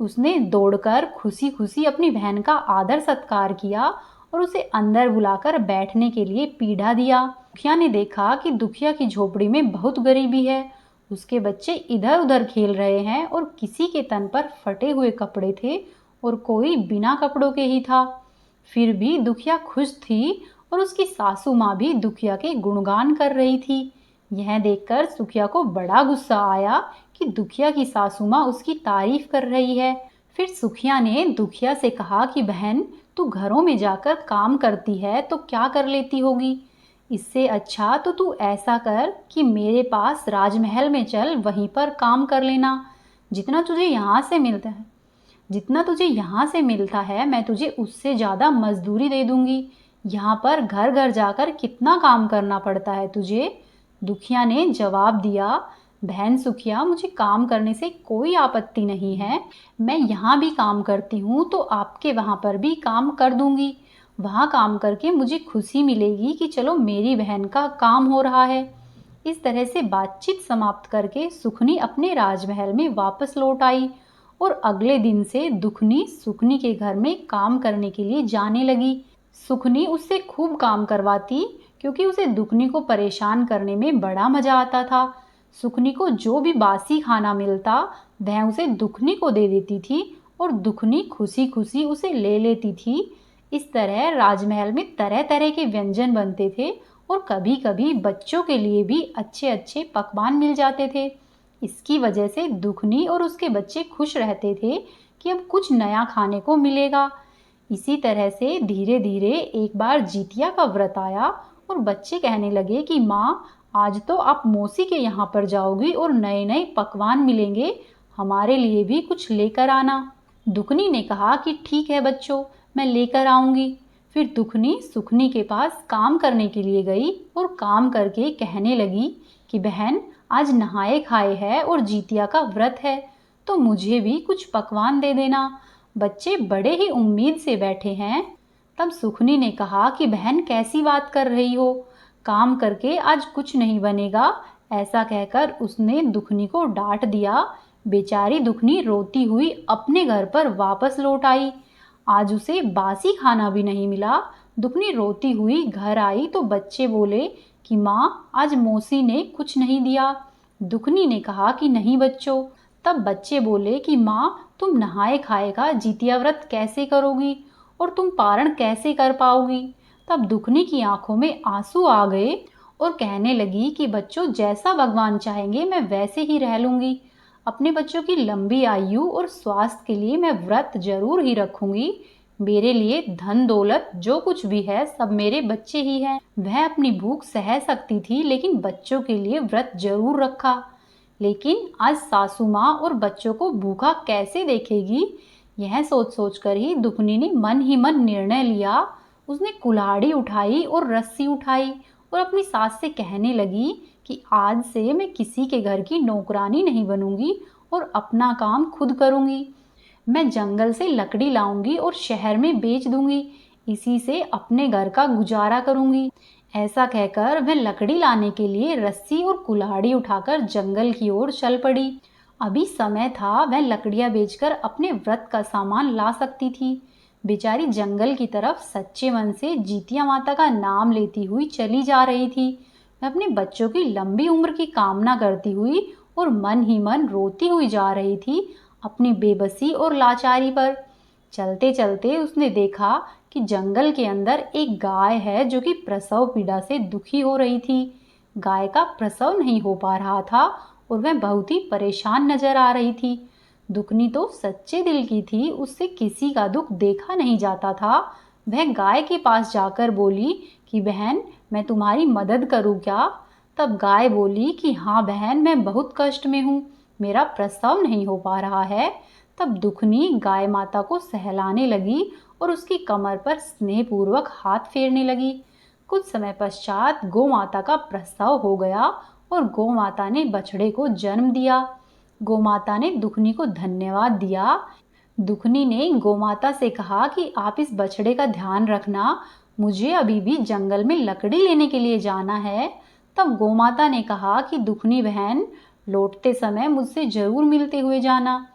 उसने दौड़कर खुशी खुशी अपनी बहन का आदर सत्कार किया और उसे अंदर बुलाकर बैठने के लिए पीढ़ा दिया। दुखिया ने देखा कि दुखिया की झोपड़ी में बहुत गरीबी है। उसके बच्चे इधर उधर खेल रहे हैं और किसी के तन पर फटे हुए कपड़े थे और कोई बिना कपड़ों के ही था। फिर भी दुखिया खुश थी और उसकी सासू माँ भी दुखिया के गुणगान कर रही थी। यह देखकर सुखिया को बड़ा गुस्सा आया कि दुखिया की सासू माँ उसकी तारीफ कर रही है। फिर सुखिया ने दुखिया से कहा कि बहन, तू घरों में जाकर काम करती है तो क्या कर लेती होगी। इससे अच्छा तो तू ऐसा कर कि मेरे पास राजमहल में चल, वहीं पर काम कर लेना। जितना तुझे यहाँ से मिलता है जितना तुझे यहाँ से मिलता है मैं तुझे उससे ज़्यादा मजदूरी दे दूंगी। यहाँ पर घर घर जाकर कितना काम करना पड़ता है तुझे। दुखिया ने जवाब दिया, बहन सुखिया, मुझे काम करने से कोई आपत्ति नहीं है। मैं यहाँ भी काम करती हूँ तो आपके वहाँ पर भी काम कर दूंगी। वहाँ काम करके मुझे खुशी मिलेगी कि चलो मेरी बहन का काम हो रहा है। इस तरह से बातचीत समाप्त करके सुखनी अपने राजमहल में वापस लौट आई और अगले दिन से दुखनी सुखनी के घर में काम करने के लिए जाने लगी। सुखनी उससे खूब काम करवाती क्योंकि उसे दुखनी को परेशान करने में बड़ा मजा आता था। सुखनी को जो भी बासी खाना मिलता वह उसे दुखनी को दे देती थी और दुखनी खुशी खुशी उसे ले लेती थी। इस तरह राजमहल में तरह तरह के व्यंजन बनते थे और कभी कभी बच्चों के लिए भी अच्छे अच्छे पकवान मिल जाते थे। इसकी वजह से दुखनी और उसके बच्चे खुश रहते थे कि अब कुछ नया खाने को मिलेगा। इसी तरह से धीरे धीरे एक बार जितिया का व्रत आया और बच्चे कहने लगे कि माँ, आज तो आप मौसी के यहाँ पर जाओगी और नए नए पकवान मिलेंगे, हमारे लिए भी कुछ लेकर आना। दुखनी ने कहा कि ठीक है बच्चों, मैं लेकर आऊंगी। फिर दुखनी सुखनी के पास काम करने के लिए गई और काम करके कहने लगी कि बहन, आज नहाए खाए है और जितिया का व्रत है तो मुझे भी कुछ पकवान दे देना। बच्चे बड़े ही उम्मीद से बैठे हैं। तब सुखनी ने कहा कि बहन, कैसी बात कर रही हो, काम करके आज कुछ नहीं बनेगा। ऐसा कहकर उसने दुखनी को डांट दिया। बेचारी दुखनी रोती हुई अपने घर पर वापस लौट आई। आज उसे बासी खाना भी नहीं मिला। दुखनी रोती हुई घर आई तो बच्चे बोले कि माँ, आज मौसी ने कुछ नहीं दिया। दुखनी ने कहा कि नहीं बच्चों। तब बच्चे बोले कि माँ, तुम नहाए खाए का जितिया व्रत कैसे करोगी और तुम पारण कैसे कर पाओगी। तब दुखनी की आंखों में आंसू आ गए और कहने लगी कि बच्चों, जैसा भगवान चाहेंगे मैं वैसे ही रह लूंगी। अपने बच्चों की लंबी आयु और स्वास्थ्य के लिए मैं व्रत जरूर ही रखूंगी। मेरे लिए धन दौलत जो कुछ भी है सब मेरे बच्चे ही हैं। वह अपनी भूख सह सकती थी लेकिन बच्चों के लिए व्रत जरूर रखा। लेकिन आज सासू माँ और बच्चों को भूखा कैसे देखेगी, यह सोच सोच कर ही दुखनी ने मन ही मन निर्णय लिया। उसने कुल्हाड़ी उठाई और रस्सी उठाई और अपनी सास से कहने लगी कि आज से मैं किसी के घर की नौकरानी नहीं बनूंगी और अपना काम खुद करूंगी। मैं जंगल से लकड़ी लाऊंगी और शहर में बेच दूंगी, इसी से अपने घर का गुजारा करूंगी। ऐसा कहकर वह लकड़ी लाने के लिए रस्सी और कुल्हाड़ी उठाकर जंगल की ओर चल पड़ी। अभी समय था, वह लकड़ियां बेचकर अपने व्रत का सामान ला सकती थी। बेचारी जंगल की तरफ सच्चे मन से जितिया माता का नाम लेती हुई चली जा रही थी। वह अपने बच्चों की लंबी उम्र की कामना करती हुई और मन ही मन रोती हुई जा रही थी अपनी बेबसी और लाचारी पर। चलते चलते उसने देखा कि जंगल के अंदर एक गाय है जो कि प्रसव पीड़ा से दुखी हो रही थी। गाय का प्रसव नहीं हो पा रहा था और वह बहुत ही परेशान नजर आ रही थी। दुखनी तो सच्चे दिल की थी, उससे किसी का दुख देखा नहीं जाता था। वह गाय के पास जाकर बोली कि बहन, मैं तुम्हारी मदद करूं क्या। तब गाय बोली कि हाँ बहन, मैं बहुत कष्ट में हूँ, मेरा प्रसव नहीं हो पा रहा है। तब दुखनी गाय माता को सहलाने लगी और उसकी कमर पर स्नेहपूर्वक हाथ फेरने लगी। कुछ समय पश्चात गौ माता का प्रसव हो गया और गौ माता ने बछड़े को जन्म दिया। गौ माता ने दुखनी को धन्यवाद दिया। दुखनी ने गौ माता से कहा कि आप इस बछड़े का ध्यान रखना, मुझे अभी भी जंगल में लकड़ी लेने के लिए जाना है। तब गौ माता ने कहा कि दुखनी बहन, लौटते समय मुझसे जरूर मिलते हुए जाना।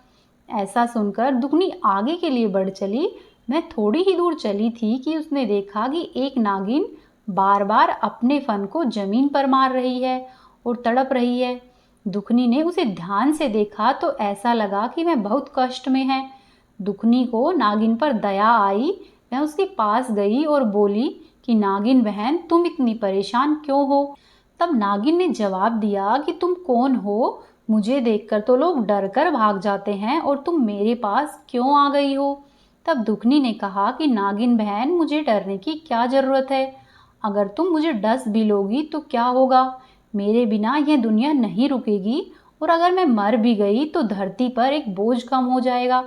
ऐसा सुनकर दुखनी आगे के लिए बढ़ चली। वह थोड़ी ही दूर चली थी कि उसने देखा कि एक नागिन बार बार अपने फन को जमीन पर मार रही है और तड़प रही है। दुखनी ने उसे ध्यान से देखा तो ऐसा लगा कि वह बहुत कष्ट में है। दुखनी को नागिन पर दया आई। वह उसके पास गई और बोली कि नागिन बहन, तुम इतनी परेशान क्यों हो? तब नागिन ने जवाब दिया कि तुम कौन हो? मुझे देखकर तो लोग डर कर भाग जाते हैं और तुम मेरे पास क्यों आ गई हो? तब दुखनी ने कहा कि नागिन बहन, मुझे डरने की क्या ज़रूरत है? अगर तुम मुझे डस भी लोगी तो क्या होगा? मेरे बिना यह दुनिया नहीं रुकेगी और अगर मैं मर भी गई तो धरती पर एक बोझ कम हो जाएगा।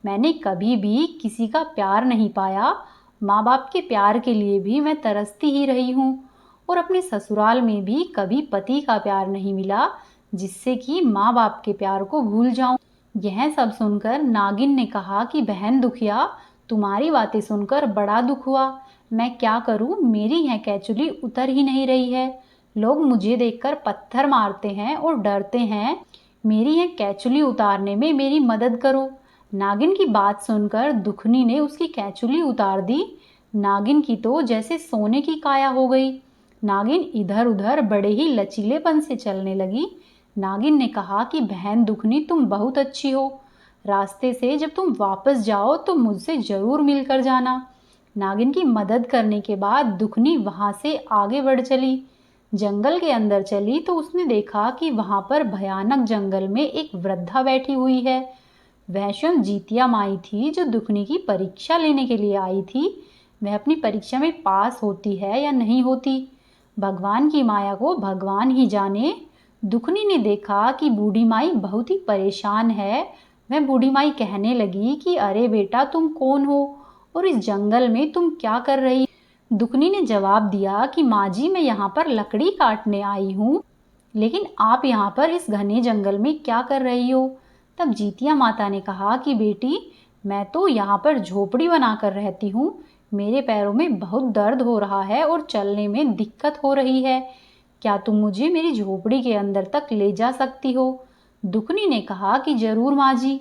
मैंने कभी भी किसी का प्यार नहीं पाया। माँ बाप के प्यार के लिए भी मैं तरसती ही रही हूँ और अपने ससुराल में भी कभी पति का प्यार नहीं मिला जिससे कि माँ बाप के प्यार को भूल जाऊं। यह सब सुनकर नागिन ने कहा कि बहन दुखिया, तुम्हारी बातें सुनकर बड़ा दुख हुआ। मैं क्या करूं, मेरी यह कैचुली उतर ही नहीं रही है। लोग मुझे देखकर पत्थर मारते हैं और डरते हैं। मेरी यह कैचुली उतारने में मेरी मदद करो। नागिन की बात सुनकर दुखनी ने उसकी कैचुली उतार दी। नागिन की तो जैसे सोने की काया हो गई। नागिन इधर उधर बड़े ही लचीलेपन से चलने लगी। नागिन ने कहा कि बहन दुखनी, तुम बहुत अच्छी हो। रास्ते से जब तुम वापस जाओ तो मुझसे जरूर मिलकर जाना। नागिन की मदद करने के बाद दुखनी वहां से आगे बढ़ चली। जंगल के अंदर चली तो उसने देखा कि वहां पर भयानक जंगल में एक वृद्धा बैठी हुई है। वह स्वयं जीतिया माई थी जो दुखनी की परीक्षा लेने के लिए आई थी। वह अपनी परीक्षा में पास होती है या नहीं होती, भगवान की माया को भगवान ही जाने। दुखनी ने देखा कि बूढ़ी माई बहुत ही परेशान है। वह बूढ़ी माई कहने लगी कि अरे बेटा, तुम कौन हो और इस जंगल में तुम क्या कर रही? दुखनी ने जवाब दिया कि माँ जी, मैं यहाँ पर लकड़ी काटने आई हूँ, लेकिन आप यहाँ पर इस घने जंगल में क्या कर रही हो? तब जीतिया माता ने कहा कि बेटी, मैं तो यहाँ पर झोपड़ी बनाकर रहती हूँ। मेरे पैरों में बहुत दर्द हो रहा है और चलने में दिक्कत हो रही है। क्या तुम मुझे मेरी झोपड़ी के अंदर तक ले जा सकती हो? दुखनी ने कहा कि जरूर माँ जी।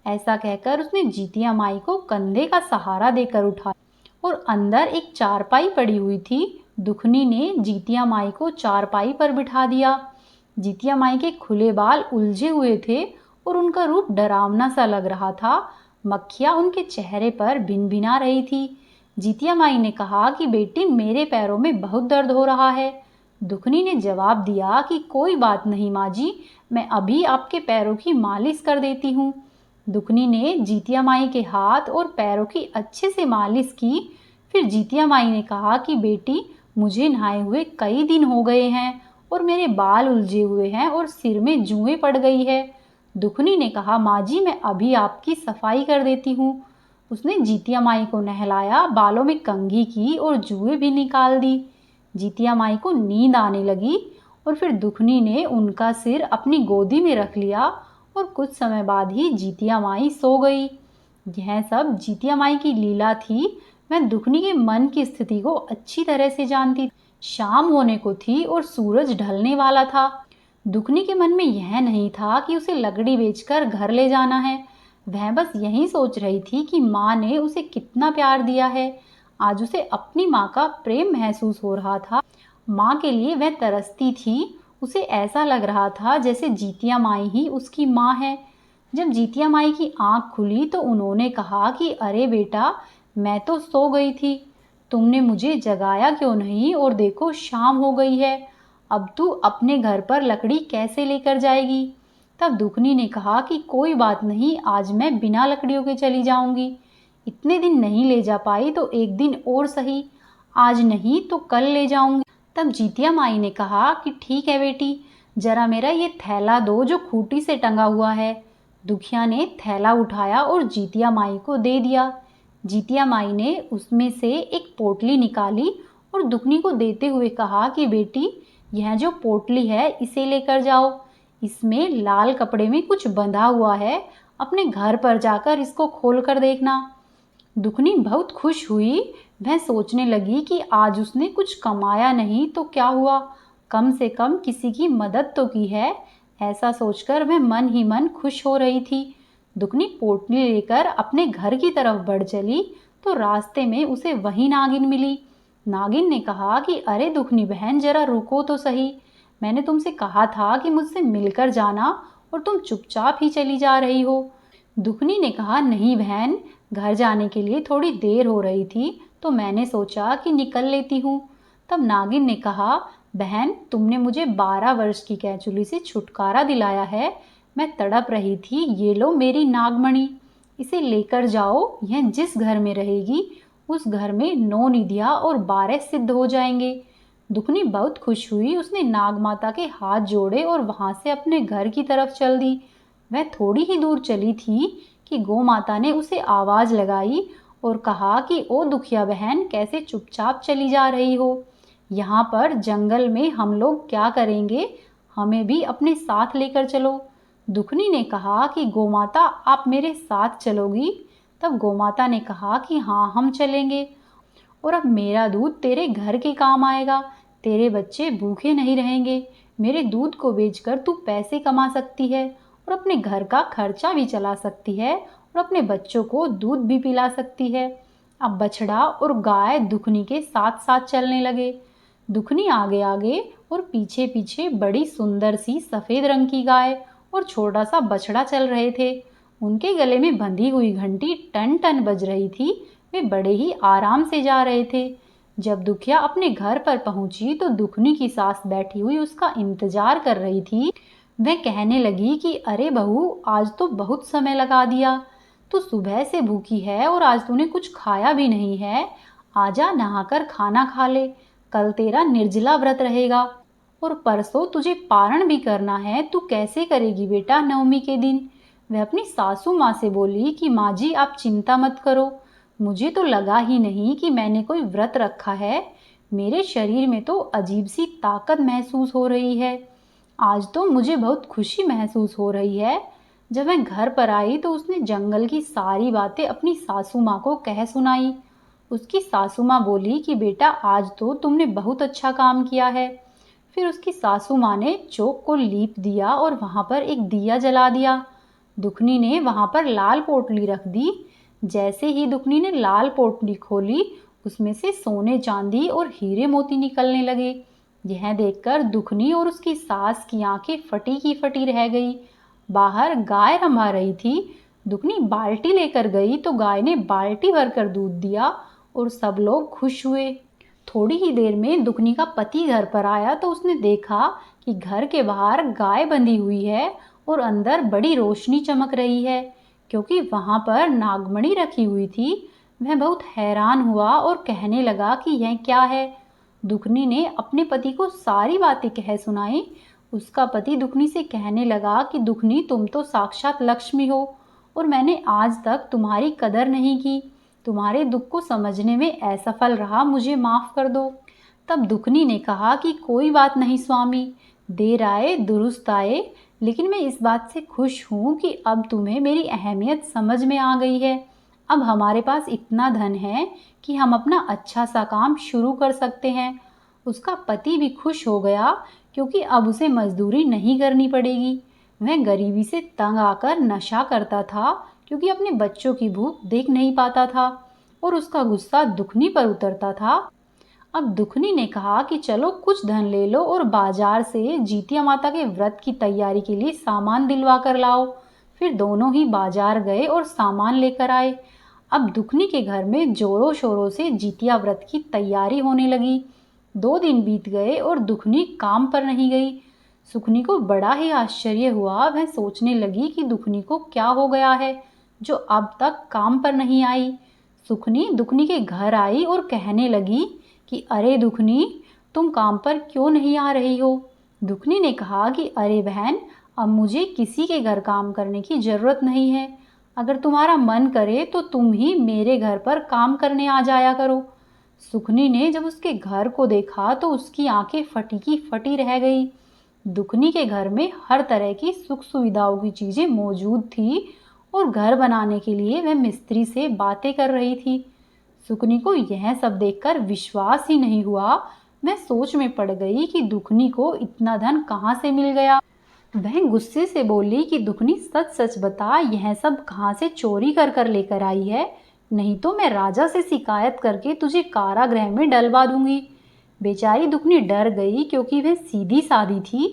ऐसा कहकर उसने जीतिया माई को कंधे का सहारा देकर उठाया और अंदर एक चारपाई पड़ी हुई थी। दुखनी ने जीतिया माई को चारपाई पर बिठा दिया। जीतिया माई के खुले बाल उलझे हुए थे और उनका रूप डरावना सा लग रहा था। मक्खियां उनके चेहरे पर भिनभिना रही थी। जीतिया माई ने कहा कि बेटी, मेरे पैरों में बहुत दर्द हो रहा है। दुखनी ने जवाब दिया कि कोई बात नहीं माँ जी, मैं अभी आपके पैरों की मालिश कर देती हूँ। दुखनी ने जीतिया माई के हाथ और पैरों की अच्छे से मालिश की। फिर जीतिया माई ने कहा कि बेटी, मुझे नहाए हुए कई दिन हो गए हैं और मेरे बाल उलझे हुए हैं और सिर में जुएं पड़ गई है। दुखनी ने कहा माँ जी, मैं अभी आपकी सफाई कर देती हूँ। उसने जीतिया माई को नहलाया, बालों में कंघी की और जुएं भी निकाल दी। जीतिया माई को नींद आने लगी और फिर दुखनी ने उनका सिर अपनी गोदी में रख लिया और कुछ समय बाद ही जीतिया माई सो गई। यह सब जीतिया माई की लीला थी। मैं दुखनी के मन की स्थिति को अच्छी तरह से जानती। शाम होने को थी और सूरज ढलने वाला था। दुखनी के मन में यह नहीं था कि उसे लकड़ी बेचकर घर ले जाना है। वह बस यही सोच रही थी कि माँ ने उसे कितना प्यार दिया है। आज उसे अपनी माँ का प्रेम महसूस हो रहा था। माँ के लिए वह तरसती थी। उसे ऐसा लग रहा था जैसे जीतिया माई ही उसकी माँ है। जब जीतिया माई की आंख खुली तो उन्होंने कहा कि अरे बेटा, मैं तो सो गई थी, तुमने मुझे जगाया क्यों नहीं? और देखो शाम हो गई है, अब तू अपने घर पर लकड़ी कैसे लेकर जाएगी? तब दुखनी ने कहा कि कोई बात नहीं, आज मैं बिना लकड़ियों के चली जाऊंगी। इतने दिन नहीं ले जा पाई तो एक दिन और सही, आज नहीं तो कल ले जाऊंगी। तब जीतिया माई ने कहा कि ठीक है बेटी, जरा मेरा ये थैला दो जो खूंटी से टंगा हुआ है। दुखिया ने थैला उठाया और जीतिया माई को दे दिया। जीतिया माई ने उसमें से एक पोटली निकाली और दुखनी को देते हुए कहा कि बेटी, यह जो पोटली है इसे लेकर जाओ। इसमें लाल कपड़े में कुछ बंधा हुआ है, अपने घर पर जाकर इसको खोल कर देखना। दुखनी बहुत खुश हुई। वह सोचने लगी कि आज उसने कुछ कमाया नहीं तो क्या हुआ, कम से कम किसी की मदद तो की है। ऐसा सोचकर वह मन ही मन खुश हो रही थी। दुखनी पोटली लेकर अपने घर की तरफ बढ़ चली तो रास्ते में उसे वही नागिन मिली। नागिन ने कहा कि अरे दुखनी बहन, जरा रुको तो सही। मैंने तुमसे कहा था कि मुझसे मिलकर जाना और तुम चुपचाप ही चली जा रही हो। दुखनी ने कहा, नहीं बहन, घर जाने के लिए थोड़ी देर हो रही थी तो मैंने सोचा कि निकल लेती हूँ। तब नागिन ने कहा, बहन, तुमने मुझे 12 वर्ष की कैंचुली से छुटकारा दिलाया है। मैं तड़प रही थी, ये लो मेरी नागमणि, इसे लेकर जाओ। यह जिस घर में रहेगी उस घर में 9 निधियाँ और 12 सिद्ध हो जाएंगे। दुखनी बहुत खुश हुई। उसने नागमाता के हाथ जोड़े और वहां से अपने घर की तरफ चल दी। वह थोड़ी ही दूर चली थी कि गौ माता ने उसे आवाज लगाई और कहा कि ओ दुखिया बहन, कैसे चुपचाप चली जा रही हो? यहाँ पर जंगल में हम लोग क्या करेंगे? हमें भी अपने साथ लेकर चलो। दुखनी ने कहा कि गोमाता, आप मेरे साथ चलोगी? तब गोमाता ने कहा कि हाँ, हम चलेंगे, और अब मेरा दूध तेरे घर के काम आएगा। तेरे बच्चे भूखे नहीं रहेंगे। मेरे दूध को बेचकर तू पैसे कमा सकती है और अपने घर का खर्चा भी चला सकती है और अपने बच्चों को दूध भी पिला सकती है। अब बछड़ा और गाय दुखनी के साथ साथ चलने लगे। दुखनी आगे आगे और पीछे पीछे बड़ी सुंदर सी सफेद रंग की गाय और छोटा सा बछड़ा चल रहे थे। उनके गले में बंधी हुई घंटी टन टन बज रही थी। वे बड़े ही आराम से जा रहे थे। जब दुखिया अपने घर पर पहुंची तो दुखनी की सास बैठी हुई उसका इंतजार कर रही थी। वह कहने लगी कि अरे बहू, आज तो बहुत समय लगा दिया। तू सुबह से भूखी है और आज तूने कुछ खाया भी नहीं है। आजा, नहाकर खाना खा ले। कल तेरा निर्जला व्रत रहेगा और परसों तुझे पारण भी करना है। तू कैसे करेगी बेटा नवमी के दिन? वह अपनी सासू माँ से बोली कि माँ जी, आप चिंता मत करो। मुझे तो लगा ही नहीं कि मैंने कोई व्रत रखा है। मेरे शरीर में तो अजीब सी ताकत महसूस हो रही है। आज तो मुझे बहुत खुशी महसूस हो रही है। जब मैं घर पर आई तो उसने जंगल की सारी बातें अपनी सासू माँ को कह सुनाई। उसकी सासू माँ बोली कि बेटा, आज तो तुमने बहुत अच्छा काम किया है। फिर उसकी सासू माँ ने चौक को लीप दिया और वहां पर एक दिया जला दिया। दुखनी ने वहां पर लाल पोटली रख दी। जैसे ही दुखनी ने लाल पोटली खोली, उसमें से सोने चांदी और हीरे मोती निकलने लगे। यह देखकर दुखनी और उसकी सास की आंखें फटी की फटी रह गई। बाहर गाय रंभा रही थी। दुखनी बाल्टी लेकर गई तो गाय ने बाल्टी भरकर दूध दिया और सब लोग खुश हुए। थोड़ी ही देर में दुखनी का पति घर पर आया तो उसने देखा कि घर के बाहर गाय बंधी हुई है और अंदर बड़ी रोशनी चमक रही है, क्योंकि वहां पर नागमणि रखी हुई थी। वह बहुत हैरान हुआ और कहने लगा कि यह क्या है। दुखनी ने अपने पति को सारी बातें कह सुनाई। उसका पति दुखनी से कहने लगा कि दुखनी, तुम तो साक्षात लक्ष्मी हो और मैंने आज तक तुम्हारी कदर नहीं की। तुम्हारे दुख को समझने में असफल रहा, मुझे माफ कर दो। तब दुखनी ने कहा कि कोई बात नहीं स्वामी, देर आए दुरुस्त आए, लेकिन मैं इस बात से खुश हूँ कि अब तुम्हें मेरी अहमियत समझ में आ गई है। अब हमारे पास इतना धन है कि हम अपना अच्छा सा काम शुरू कर सकते हैं। उसका पति भी खुश हो गया क्योंकि अब उसे मजदूरी नहीं करनी पड़ेगी। वह गरीबी से तंग आकर नशा करता था क्योंकि अपने बच्चों की भूख देख नहीं पाता था और उसका गुस्सा दुखनी पर उतरता था। अब दुखनी ने कहा कि चलो कुछ धन ले लो और बाजार से जीतिया माता के व्रत की तैयारी के लिए सामान दिलवा कर लाओ। फिर दोनों ही बाजार गए और सामान लेकर आए। अब दुखनी के घर में जोरों शोरों से जीतिया व्रत की तैयारी होने लगी। 2 दिन बीत गए और दुखनी काम पर नहीं गई। सुखनी को बड़ा ही आश्चर्य हुआ। वह सोचने लगी कि दुखनी को क्या हो गया है जो अब तक काम पर नहीं आई। सुखनी दुखनी के घर आई और कहने लगी कि अरे दुखनी, तुम काम पर क्यों नहीं आ रही हो? दुखनी ने कहा कि अरे बहन, अब मुझे किसी के घर काम करने की जरूरत नहीं है। अगर तुम्हारा मन करे तो तुम ही मेरे घर पर काम करने आ जाया करो। सुखनी ने जब उसके घर को देखा तो उसकी आंखें फटी की फटी रह गई। दुखनी के घर में हर तरह की सुख सुविधाओं की चीजें मौजूद थी और घर बनाने के लिए वह मिस्त्री से बातें कर रही थी। सुकनी को यह सब देखकर विश्वास ही नहीं हुआ। वह सोच में पड़ गई कि दुखनी को इतना धन कहाँ से मिल गया। वह गुस्से से बोली कि दुखनी सच सच बता, यह सब कहाँ से चोरी कर कर लेकर आई है, नहीं तो मैं राजा से शिकायत करके तुझे कारागृह में डलवा दूंगी। बेचारी दुखनी डर गई क्योंकि वह सीधी सादी थी।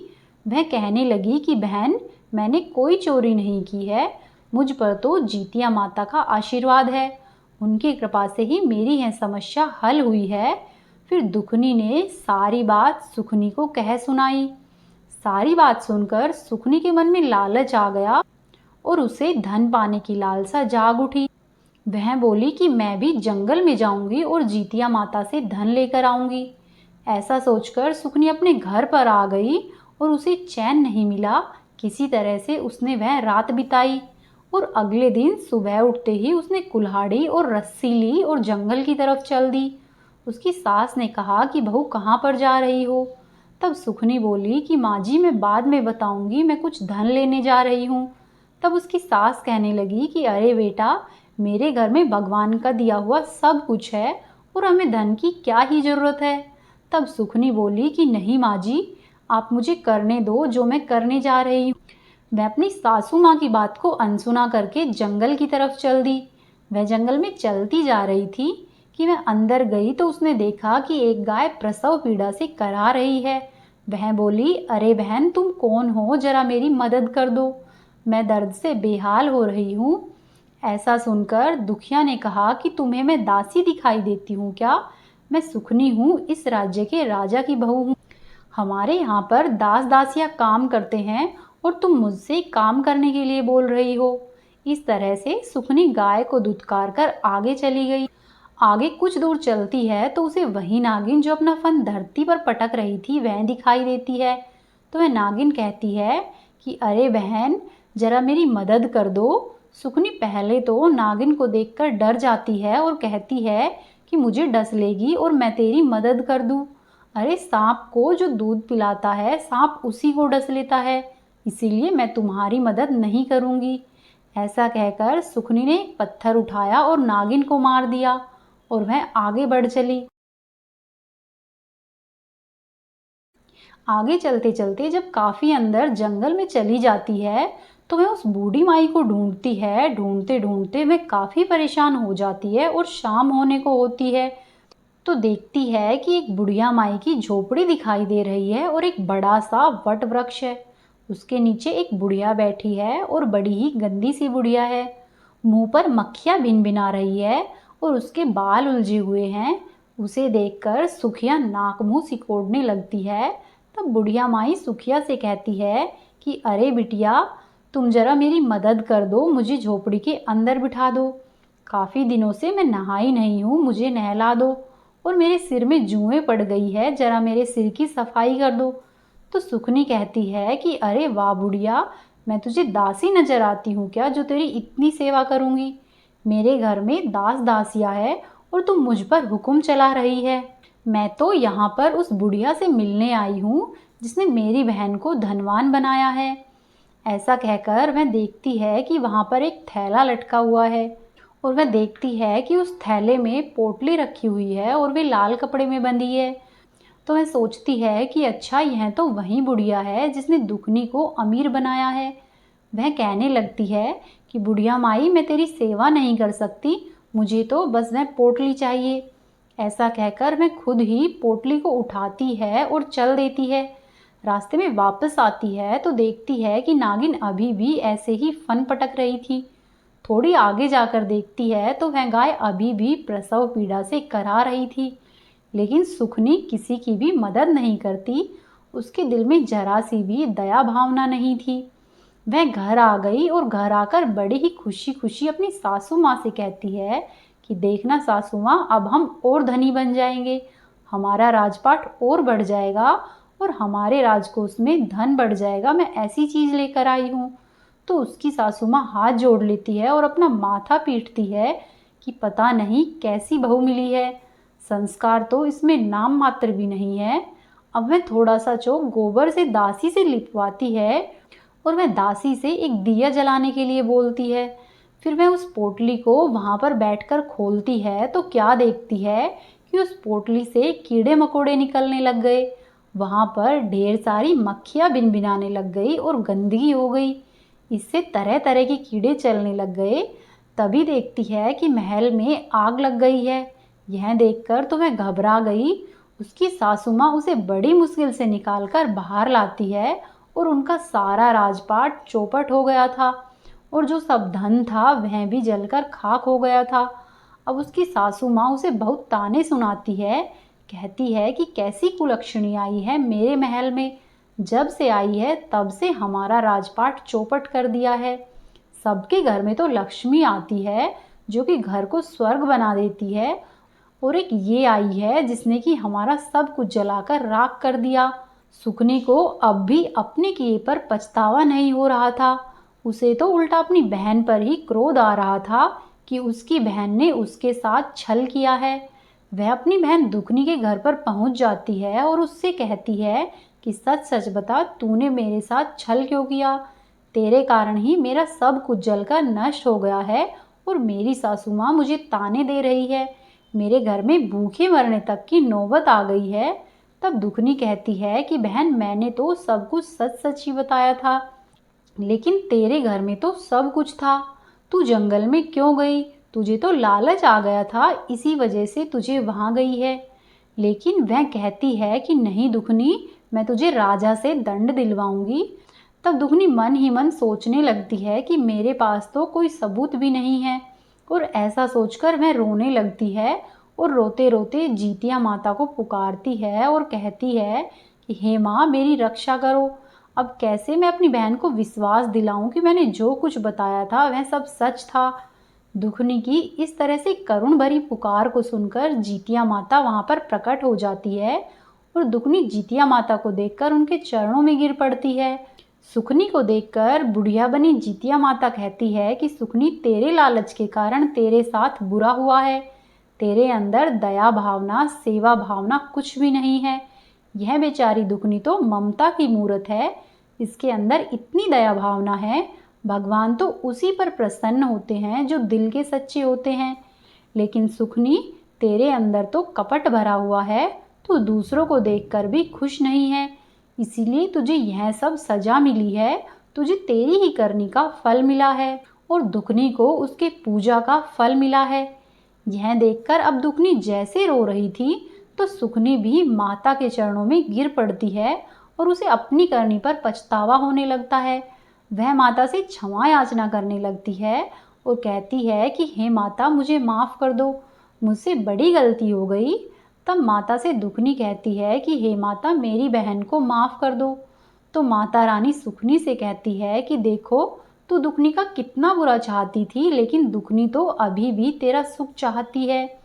वह कहने लगी कि बहन, मैंने कोई चोरी नहीं की है, मुझ पर तो जीतिया माता का आशीर्वाद है, उनकी कृपा से ही मेरी यह समस्या हल हुई है। फिर दुखनी ने सारी बात सुखनी को कह सुनाई। सारी बात सुनकर सुखनी के मन में लालच आ गया और उसे धन पाने की लालसा जाग उठी। वह बोली कि मैं भी जंगल में जाऊंगी और जीतिया माता से धन लेकर आऊंगी। ऐसा सोचकर सुखनी अपने घर पर आ गई और उसे चैन नहीं मिला। किसी तरह से उसने वह रात बिताई और अगले दिन सुबह उठते ही उसने कुल्हाड़ी और रस्सी ली और जंगल की तरफ चल दी। उसकी सास ने कहा कि बहू कहाँ पर जा रही हो? तब सुखनी बोली कि माँ जी, मैं बाद में बताऊंगी, मैं कुछ धन लेने जा रही हूँ। तब उसकी सास कहने लगी कि अरे बेटा, मेरे घर में भगवान का दिया हुआ सब कुछ है और हमें धन की क्या ही ज़रूरत है। तब सुखनी बोली कि नहीं माँ जी, आप मुझे करने दो जो मैं करने जा रही हूँ। वह अपनी सासू माँ की बात को अनसुना करके जंगल की तरफ चल दी। वह जंगल में चलती जा रही थी कि वह अंदर गई तो उसने देखा कि एक गाय प्रसव पीड़ा से करा रही है। वह बोली, अरे बहन, तुम कौन हो, जरा मेरी मदद कर दो, मैं दर्द से बेहाल हो रही हूँ। ऐसा सुनकर दुखिया ने कहा कि तुम्हें मैं दासी दिखाई देती हूँ क्या? मैं सुखनी हूँ, इस राज्य के राजा की बहू हूँ। हमारे यहाँ पर दास दासियाँ काम करते हैं और तुम मुझसे काम करने के लिए बोल रही हो। इस तरह से सुखनी गाय को धुतकार कर आगे चली गई। आगे कुछ दूर चलती है तो उसे वही नागिन जो अपना फन धरती पर पटक रही थी वह दिखाई देती है। तो वह नागिन कहती है कि अरे बहन, जरा मेरी मदद कर दो। सुखनी पहले तो नागिन को देखकर डर जाती है और कहती है कि मुझे डस लेगी और मैं तेरी मदद कर दूं। अरे सांप को जो दूध पिलाता है, सांप उसी को डस लेता है, इसीलिए मैं तुम्हारी मदद नहीं करूंगी। ऐसा कहकर सुखनी ने एक पत्थर उठाया और नागिन को मार दिया और वह आगे बढ़ चली। आगे चलते चलते जब काफी अंदर जंगल में चली जाती है तो वह उस बूढ़ी माई को ढूंढती है। ढूंढते ढूंढते वह काफी परेशान हो जाती है और शाम होने को होती है तो देखती है कि एक बुढ़िया माई की झोपड़ी दिखाई दे रही है और एक बड़ा सा वट वृक्ष है। उसके नीचे एक बुढ़िया बैठी है और बड़ी ही गंदी सी बुढ़िया है। मुंह पर मक्खियां भिन भिना रही है और उसके बाल उलझे हुए हैं। उसे देखकर सुखिया नाक मुंह सिकोड़ने लगती है। तब बुढ़िया माई सुखिया से कहती है कि अरे बिटिया, तुम जरा मेरी मदद कर दो, मुझे झोपड़ी के अंदर बिठा दो। काफ़ी दिनों से मैं नहाई नहीं हूँ, मुझे नहला दो और मेरे सिर में जुएं पड़ गई है, जरा मेरे सिर की सफाई कर दो। तो सुखनी कहती है कि अरे वाह बुढ़िया, मैं तुझे दासी नजर आती हूँ क्या जो तेरी इतनी सेवा करूँगी? मेरे घर में दास दासिया है और तुम मुझ पर हुक्म चला रही है। मैं तो यहाँ पर उस बुढ़िया से मिलने आई हूँ जिसने मेरी बहन को धनवान बनाया है। ऐसा कहकर वह देखती है कि वहाँ पर एक थैला लटका हुआ है और वह देखती है कि उस थैले में पोटली रखी हुई है और वे लाल कपड़े में बंधी है। तो वह सोचती है कि अच्छा, यह तो वही बुढ़िया है जिसने दुखनी को अमीर बनाया है। वह कहने लगती है कि बुढ़िया माई, मैं तेरी सेवा नहीं कर सकती, मुझे तो बस वह पोटली चाहिए। ऐसा कहकर वह खुद ही पोटली को उठाती है और चल देती है। रास्ते में वापस आती है तो देखती है कि नागिन अभी भी ऐसे ही फन पटक रही थी। थोड़ी आगे जाकर देखती है तो वह गाय अभी भी प्रसव पीड़ा से करा रही थी, लेकिन सुखनी किसी की भी मदद नहीं करती। उसके दिल में जरा सी भी दया भावना नहीं थी। वह घर आ गई और घर आकर बड़ी ही खुशी खुशी अपनी सासू माँ से कहती है कि देखना सासू माँ, अब हम और धनी बन जाएंगे, हमारा राजपाट और बढ़ जाएगा और हमारे राजकोष में धन बढ़ जाएगा, मैं ऐसी चीज़ लेकर आई हूँ। तो उसकी सासू माँ हाथ जोड़ लेती है और अपना माथा पीटती है कि पता नहीं कैसी बहू मिली है, संस्कार तो इसमें नाम मात्र भी नहीं है। अब वह थोड़ा सा चौक गोबर से दासी से लिपवाती है और वह दासी से एक दिया जलाने के लिए बोलती है। फिर वह उस पोटली को वहाँ पर बैठकर खोलती है तो क्या देखती है कि उस पोटली से कीड़े मकोड़े निकलने लग गए वहाँ पर ढेर सारी मक्खियाँ भिनभिनाने लग गई और गंदगी हो गई। इससे तरह तरह के कीड़े चलने लग गए। तभी देखती है कि महल में आग लग गई है। यह देखकर तो वह घबरा गई। उसकी सासू माँ उसे बड़ी मुश्किल से निकालकर बाहर लाती है और उनका सारा राजपाट चौपट हो गया था और जो सब धन था वह भी जलकर खाक हो गया था। अब उसकी सासू माँ उसे बहुत ताने सुनाती है। कहती है कि कैसी कुलक्षणी आई है मेरे महल में, जब से आई है तब से हमारा राजपाट चौपट कर दिया है। सबके घर में तो लक्ष्मी आती है जो कि घर को स्वर्ग बना देती है, और एक ये आई है जिसने कि हमारा सब कुछ जलाकर राख कर दिया। सुकनी को अब भी अपने किए पर पछतावा नहीं हो रहा था। उसे तो उल्टा अपनी बहन पर ही क्रोध आ रहा था कि उसकी बहन ने उसके साथ छल किया है। वह अपनी बहन दुखनी के घर पर पहुंच जाती है और उससे कहती है कि सच सच बता, तूने मेरे साथ छल क्यों किया? तेरे कारण ही मेरा सब कुछ जलकर नष्ट हो गया है और मेरी सासू माँ मुझे ताने दे रही है। मेरे घर में भूखे मरने तक की नौबत आ गई है। तब दुखनी कहती है कि बहन, मैंने तो सब कुछ सच सच ही बताया था, लेकिन तेरे घर में तो सब कुछ था। तू जंगल में क्यों गई? तुझे तो लालच आ गया था, इसी वजह से तुझे वहां गई है। लेकिन वह कहती है कि नहीं दुखनी, मैं तुझे राजा से दंड दिलवाऊंगी। तब दुखनी मन ही मन सोचने लगती है कि मेरे पास तो कोई सबूत भी नहीं है, और ऐसा सोचकर वह रोने लगती है और रोते रोते जीतिया माता को पुकारती है और कहती है कि हे माँ, मेरी रक्षा करो। अब कैसे मैं अपनी बहन को विश्वास दिलाऊं कि मैंने जो कुछ बताया था वह सब सच था। दुखनी की इस तरह से करुण भरी पुकार को सुनकर जीतिया माता वहां पर प्रकट हो जाती है और दुखनी जीतिया माता को देखकर उनके चरणों में गिर पड़ती है। सुखनी को देखकर बुढ़िया बनी जीतिया माता कहती है कि सुखनी, तेरे लालच के कारण तेरे साथ बुरा हुआ है। तेरे अंदर दया भावना, सेवा भावना कुछ भी नहीं है। यह बेचारी दुखनी तो ममता की मूरत है। इसके अंदर इतनी दया भावना है। भगवान तो उसी पर प्रसन्न होते हैं जो दिल के सच्चे होते हैं। लेकिन सुखनी, तेरे अंदर तो कपट भरा हुआ है। तू दूसरों को देखकर भी खुश नहीं है, इसीलिए तुझे यह सब सजा मिली है। तुझे तेरी ही करनी का फल मिला है और दुखनी को उसके पूजा का फल मिला है। यह देखकर अब दुखनी जैसे रो रही थी तो सुखनी भी माता के चरणों में गिर पड़ती है और उसे अपनी करनी पर पछतावा होने लगता है। वह माता से क्षमा याचना करने लगती है और कहती है कि हे माता, मुझे माफ़ कर दो, मुझसे बड़ी गलती हो गई। तब माता से दुखनी कहती है कि हे माता, मेरी बहन को माफ़ कर दो। तो माता रानी सुखनी से कहती है कि देखो, तू दुखनी का कितना बुरा चाहती थी, लेकिन दुखनी तो अभी भी तेरा सुख चाहती है।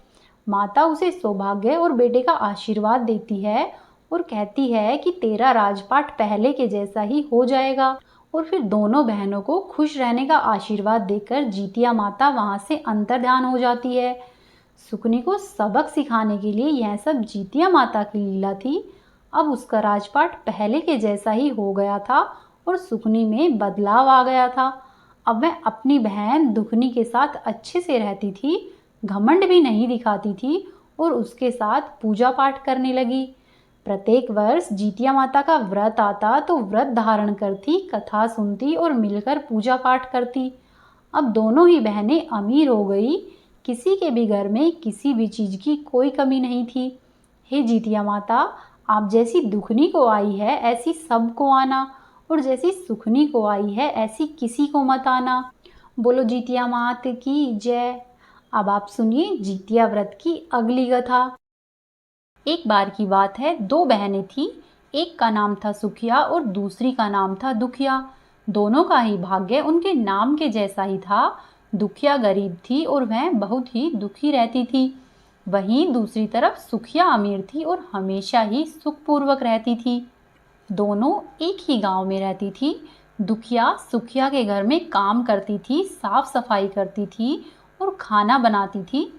माता उसे सौभाग्य और बेटे का आशीर्वाद देती है और कहती है कि तेरा राजपाट पहले के जैसा ही हो जाएगा, और फिर दोनों बहनों को खुश रहने का आशीर्वाद देकर जीतिया माता वहां से अंतर्ध्यान हो जाती है। सुकनी को सबक सिखाने के लिए यह सब जीतिया माता की लीला थी। अब उसका राजपाट पहले के जैसा ही हो गया था और सुकनी में बदलाव आ गया था। अब वह अपनी बहन दुखनी के साथ अच्छे से रहती थी, घमंड भी नहीं दिखाती थी और उसके साथ पूजा पाठ करने लगी। प्रत्येक वर्ष जीतिया माता का व्रत आता तो व्रत धारण करती, कथा सुनती और मिलकर पूजा पाठ करती। अब दोनों ही बहनें अमीर हो गई। किसी के भी घर में किसी भी चीज़ की कोई कमी नहीं थी। हे जीतिया माता, आप जैसी दुखनी को आई है ऐसी सबको आना, और जैसी सुखनी को आई है ऐसी किसी को मत आना। बोलो जीतिया मात की जय। अब आप सुनिए जीतिया व्रत की अगली कथा। एक बार की बात है, दो बहनें थीं। एक का नाम था सुखिया और दूसरी का नाम था दुखिया। दोनों का ही भाग्य उनके नाम के जैसा ही था। दुखिया गरीब थी और वह बहुत ही दुखी रहती थी। वहीं दूसरी तरफ सुखिया अमीर थी और हमेशा ही सुखपूर्वक रहती थी। दोनों एक ही गांव में रहती थी। दुखिया सुखिया के घर में काम करती थी, साफ सफाई करती थी और खाना बनाती थी,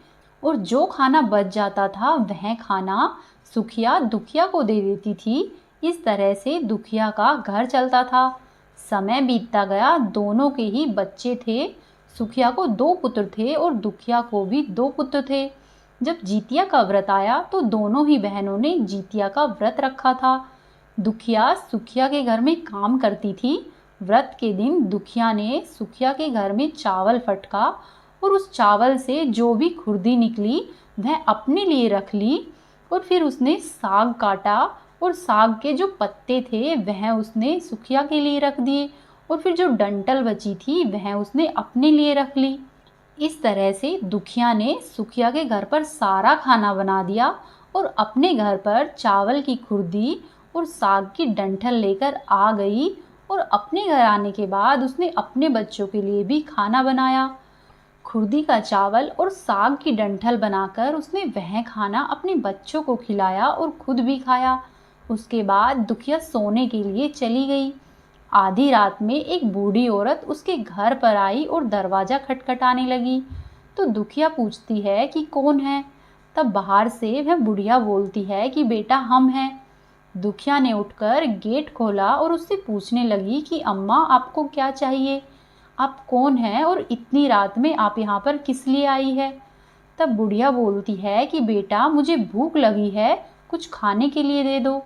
और जो खाना बच जाता था वह खाना सुखिया दुखिया को दे देती थी। इस तरह से दुखिया का घर चलता था। समय बीतता गया, दोनों के ही बच्चे थे। सुखिया को 2 पुत्र थे और दुखिया को भी 2 पुत्र थे। जब जीतिया का व्रत आया तो दोनों ही बहनों ने जीतिया का व्रत रखा था। दुखिया सुखिया के घर में काम करती थी। व्रत के दिन दुखिया ने सुखिया के घर में चावल फटका और उस चावल से जो भी खुर्दी निकली वह अपने लिए रख ली। और फिर उसने साग काटा और साग के जो पत्ते थे वह उसने सुखिया के लिए रख दिए और फिर जो डंठल बची थी वह उसने अपने लिए रख ली। इस तरह से दुखिया ने सुखिया के घर पर सारा खाना बना दिया और अपने घर पर चावल की खुर्दी और साग की डंठल लेकर आ गई। और अपने घर आने के बाद उसने अपने बच्चों के लिए भी खाना बनाया। खुर्दी का चावल और साग की डंठल बनाकर उसने वह खाना अपने बच्चों को खिलाया और खुद भी खाया। उसके बाद दुखिया सोने के लिए चली गई। आधी रात में एक बूढ़ी औरत उसके घर पर आई और दरवाजा खटखटाने लगी। तो दुखिया पूछती है कि कौन है। तब बाहर से वह बुढ़िया बोलती है कि बेटा हम हैं। दुखिया ने उठकर गेट खोला और उससे पूछने लगी कि अम्मा आपको क्या चाहिए, आप कौन हैं और इतनी रात में आप यहाँ पर किस लिए आई है। तब बुढ़िया बोलती है कि बेटा मुझे भूख लगी है, कुछ खाने के लिए दे दो।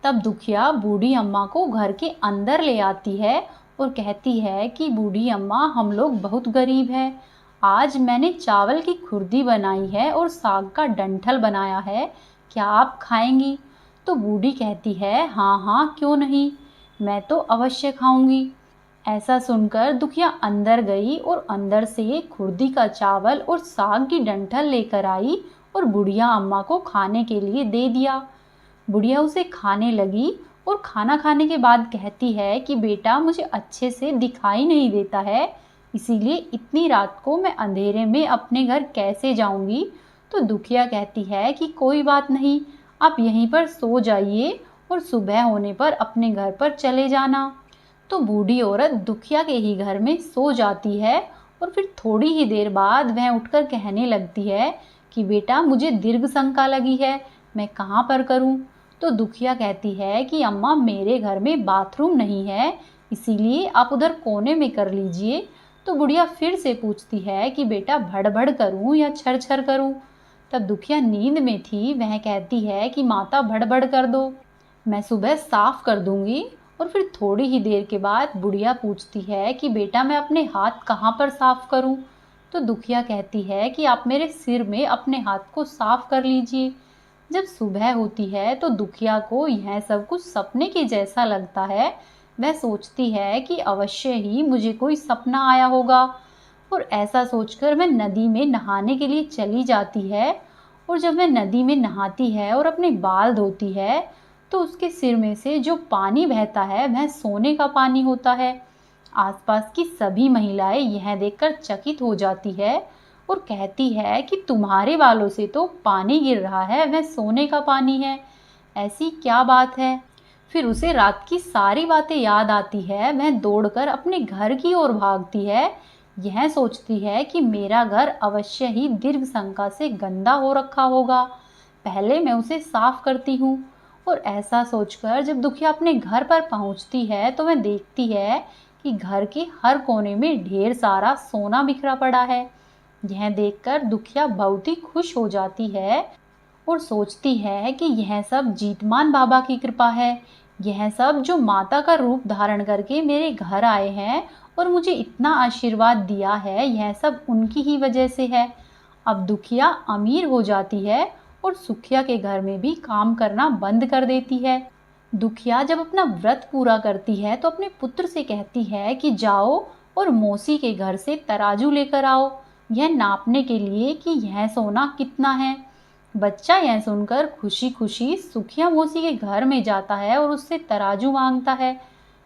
तब दुखिया बूढ़ी अम्मा को घर के अंदर ले आती है और कहती है कि बूढ़ी अम्मा हम लोग बहुत गरीब हैं, आज मैंने चावल की खुर्दी बनाई है और साग का डंठल बनाया है, क्या आप खाएंगी। तो बूढ़ी कहती है हाँ हाँ क्यों नहीं, मैं तो अवश्य खाऊंगी। ऐसा सुनकर दुखिया अंदर गई और अंदर से खुर्दी का चावल और साग की डंठल लेकर आई और बुढ़िया अम्मा को खाने के लिए दे दिया। बुढ़िया उसे खाने लगी और खाना खाने के बाद कहती है कि बेटा मुझे अच्छे से दिखाई नहीं देता है, इसीलिए इतनी रात को मैं अंधेरे में अपने घर कैसे जाऊंगी। तो दुखिया कहती है कि कोई बात नहीं, आप यहीं पर सो जाइए और सुबह होने पर अपने घर पर चले जाना। तो बूढ़ी औरत दुखिया के ही घर में सो जाती है और फिर थोड़ी ही देर बाद वह उठकर कहने लगती है कि बेटा मुझे दीर्घ शंका लगी है, मैं कहाँ पर करूँ। तो दुखिया कहती है कि अम्मा मेरे घर में बाथरूम नहीं है, इसीलिए आप उधर कोने में कर लीजिए। तो बुढ़िया फिर से पूछती है कि बेटा भड़ करूँ या छर छर करूँ। तब दुखिया नींद में थी, वह कहती है कि माता भड़ कर दो, मैं सुबह साफ कर दूंगी। और फिर थोड़ी ही देर के बाद बुढ़िया पूछती है कि बेटा मैं अपने हाथ कहाँ पर साफ करूँ। तो दुखिया कहती है कि आप मेरे सिर में अपने हाथ को साफ कर लीजिए। जब सुबह होती है तो दुखिया को यह सब कुछ सपने के जैसा लगता है। वह सोचती है कि अवश्य ही मुझे कोई सपना आया होगा और ऐसा सोचकर वह नदी में नहाने के लिए चली जाती है। और जब वह नदी में नहाती है और अपने बाल धोती है तो उसके सिर में से जो पानी बहता है वह सोने का पानी होता है। आसपास की सभी महिलाएं यह देखकर चकित हो जाती है और कहती है कि तुम्हारे बालों से तो पानी गिर रहा है, वह सोने का पानी है, ऐसी क्या बात है। फिर उसे रात की सारी बातें याद आती है। वह दौड़कर अपने घर की ओर भागती है। यह सोचती है कि मेरा घर अवश्य ही दीर्घ शंका से गंदा हो रखा होगा, पहले मैं उसे साफ करती हूँ। और ऐसा सोचकर जब दुखिया अपने घर पर पहुँचती है तो वह देखती है कि घर के हर कोने में ढेर सारा सोना बिखरा पड़ा है। यह देखकर दुखिया बहुत ही खुश हो जाती है और सोचती है कि यह सब जीतमान बाबा की कृपा है। यह सब जो माता का रूप धारण करके मेरे घर आए हैं और मुझे इतना आशीर्वाद दिया है, यह सब उनकी ही वजह से है। अब दुखिया अमीर हो जाती है और सुखिया के घर में भी काम करना बंद कर देती है। दुखिया जब अपना व्रत पूरा करती है तो अपने पुत्र से कहती है कि जाओ और मौसी के घर से तराजू लेकर आओ, यह नापने के लिए कि यह सोना कितना है। बच्चा यह सुनकर खुशी खुशी सुखिया मौसी के घर में जाता है और उससे तराजू मांगता है।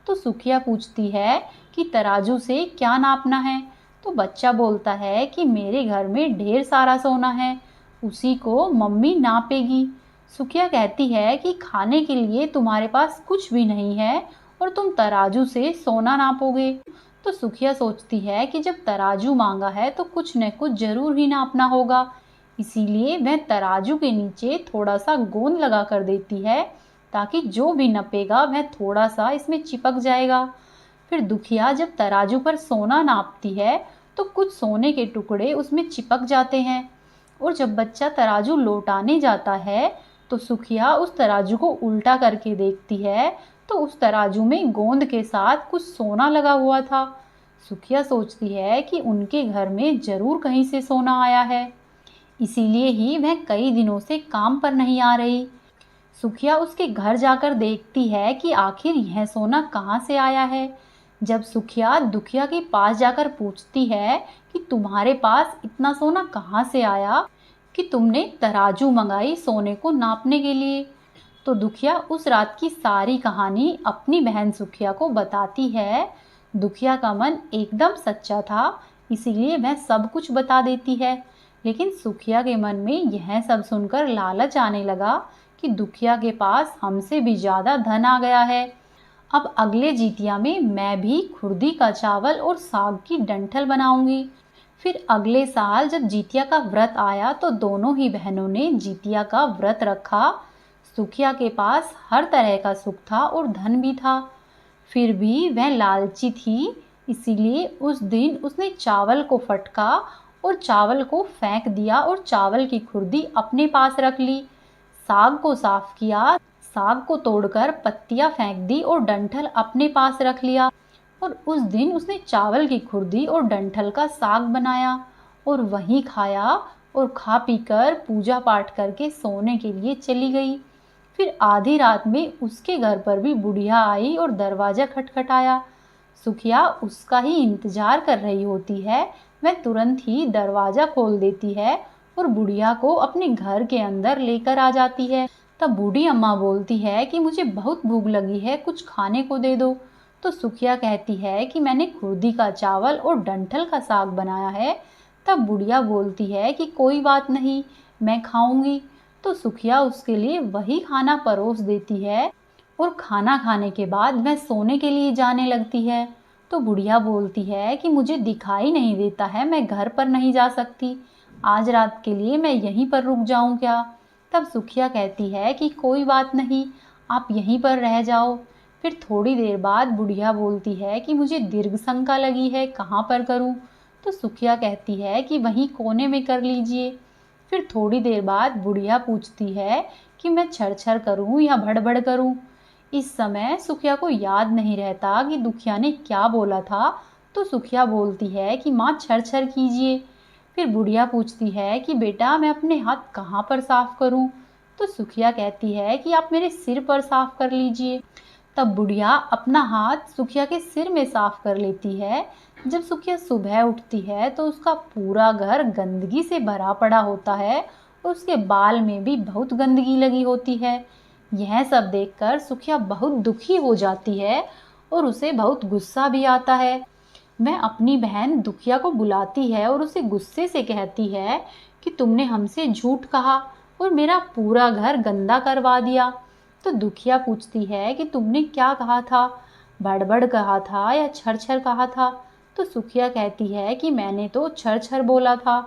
तो सुखिया पूछती है कि तराजू से क्या नापना है। तो बच्चा बोलता है कि मेरे घर में ढेर सारा सोना है, उसी को मम्मी नापेगी। सुखिया कहती है कि खाने के लिए तुम्हारे पास कुछ भी नहीं है और तुम तराजू से सोना नापोगे। तो सुखिया सोचती है कि जब तराजू मांगा है तो कुछ न कुछ जरूर ही नापना होगा, इसीलिए वह तराजू के नीचे थोड़ा सा गोंद लगा कर देती है ताकि जो भी नपेगा वह थोड़ा सा इसमें चिपक जाएगा। फिर दुखिया जब तराजू पर सोना नापती है तो कुछ सोने के टुकड़े उसमें चिपक जाते हैं और जब बच्चा तराजू लौटाने जाता है तो सुखिया उस तराजू को उल्टा करके देखती है तो उस तराजू में गोंद के साथ कुछ सोना लगा हुआ था। सुखिया सोचती है कि उनके घर में जरूर कहीं से सोना आया है, इसीलिए ही वह कई दिनों से काम पर नहीं आ रही। सुखिया उसके घर जाकर देखती है कि आखिर यह सोना कहाँ से आया है। जब सुखिया दुखिया के पास जाकर पूछती है कि तुम्हारे पास इतना सोना कहाँ से आया कि तुमने तराजू मंगाई सोने को नापने के लिए, तो दुखिया उस रात की सारी कहानी अपनी बहन सुखिया को बताती है। दुखिया का मन एकदम सच्चा था, इसीलिए वह सब कुछ बता देती है। लेकिन सुखिया के मन में यह सब सुनकर लालच आने लगा कि दुखिया के पास हमसे भी ज़्यादा धन आ गया है। अब अगले जितिया में मैं भी खुर्दी का चावल और साग की डंठल बनाऊंगी। फिर अगले साल जब जितिया का व्रत आया तो दोनों ही बहनों ने जितिया का व्रत रखा। सुखिया के पास हर तरह का सुख था और धन भी था, फिर भी वह लालची थी, इसीलिए उस दिन उसने चावल को फटका और चावल को फेंक दिया और चावल की खुर्दी अपने पास रख ली। साग को साफ किया, साग को तोड़कर पत्तियां फेंक दी और डंठल अपने पास रख लिया। और उस दिन उसने चावल की खुर्दी और डंठल का साग बनाया और वहीं खाया और खा पीकर पूजा पाठ करके सोने के लिए चली गई। फिर आधी रात में उसके घर पर भी बुढ़िया आई और दरवाजा खटखटाया। सुखिया उसका ही इंतजार कर रही होती है। वह तुरंत ही दरवाजा खोल देती है और बुढ़िया को अपने घर के अंदर लेकर आ जाती है। तब बूढ़ी अम्मा बोलती है कि मुझे बहुत भूख लगी है, कुछ खाने को दे दो। तो सुखिया कहती है कि मैंने खुर्दी का चावल और डंठल का साग बनाया है। तब बुढ़िया बोलती है कि कोई बात नहीं, मैं खाऊंगी। तो सुखिया उसके लिए वही खाना परोस देती है और खाना खाने के बाद वह सोने के लिए जाने लगती है। तो बुढ़िया बोलती है कि मुझे दिखाई नहीं देता है, मैं घर पर नहीं जा सकती, आज रात के लिए मैं यहीं पर रुक जाऊं क्या? तब सुखिया कहती है कि कोई बात नहीं, आप यहीं पर रह जाओ। फिर थोड़ी देर बाद बुढ़िया बोलती है कि मुझे दीर्घ शंका लगी है, कहाँ पर करूं? तो सुखिया कहती है कि वहीं कोने में कर लीजिए। फिर थोड़ी देर बाद बुढ़िया पूछती है कि मैं छर-छर करूं या भड़-भड़ करूं? इस समय सुखिया को याद नहीं रहता कि दुखिया ने क्या बोला था, तो सुखिया बोलती है कि माँ छर-छर कीजिए। फिर बुढ़िया पूछती है कि बेटा मैं अपने हाथ कहाँ पर साफ करूं? तो सुखिया कहती है कि आप मेरे सिर पर साफ कर लीजिए। तब बुढ़िया अपना हाथ सुखिया के सिर में साफ कर लेती है। जब सुखिया सुबह उठती है तो उसका पूरा घर गंदगी से भरा पड़ा होता है और उसके बाल में भी बहुत गंदगी लगी होती है। यह सब देखकर सुखिया बहुत दुखी हो जाती है और उसे बहुत गुस्सा भी आता है। वह अपनी बहन दुखिया को बुलाती है और उसे गुस्से से कहती है कि तुमने हमसे झूठ कहा और मेरा पूरा घर गंदा करवा दिया। तो दुखिया पूछती है कि तुमने क्या कहा था, बड़बड़ कहा था या छर-छर कहा था? तो सुखिया कहती है कि मैंने तो छर-छर बोला था।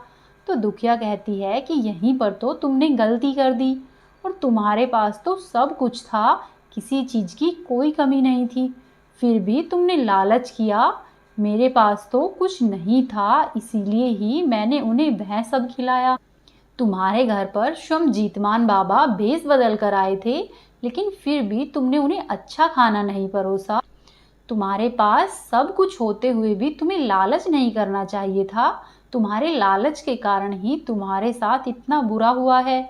तो दुखिया कहती है कि यहीं पर तो तुमने गलती कर दी और तुम्हारे पास तो सब कुछ था, किसी चीज़ की कोई कमी नहीं थी, फिर भी तुमने लालच किया। मेरे पास तो कुछ नहीं था, इसीलिए ही मैंने उन्हें वह सब खिलाया। तुम्हारे घर पर स्वयं जीतमान बाबा भेष बदल कर आए थे, लेकिन फिर भी तुमने उन्हें अच्छा खाना नहीं परोसा। तुम्हारे पास सब कुछ होते हुए भी तुम्हें लालच नहीं करना चाहिए था। तुम्हारे लालच के कारण ही तुम्हारे साथ इतना बुरा हुआ है।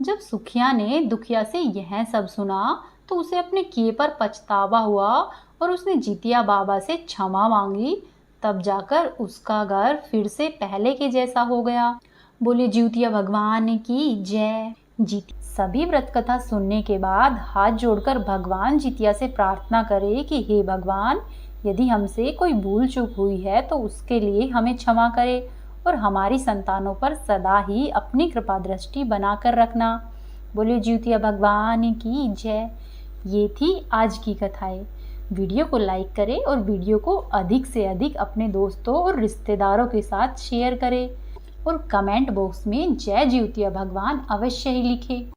जब सुखिया ने दुखिया से यह सब सुना तो उसे अपने किए पर पछतावा हुआ और उसने जितिया बाबा से क्षमा मांगी। तब जाकर उसका घर फिर से पहले के जैसा हो गया। बोले जितिया भगवान की जय। सभी व्रत कथा सुनने के बाद हाथ जोड़कर भगवान जितिया से प्रार्थना करे कि हे भगवान, यदि हमसे कोई भूल चूक हुई है तो उसके लिए हमें क्षमा करे और हमारी संतानों पर सदा ही अपनी कृपा दृष्टि बनाकर रखना। बोले जितिया भगवान की जय। ये थी आज की कथाएं। वीडियो को लाइक करें और वीडियो को अधिक से अधिक अपने दोस्तों और रिश्तेदारों के साथ शेयर करें और कमेंट बॉक्स में जय जितिया भगवान अवश्य ही लिखें।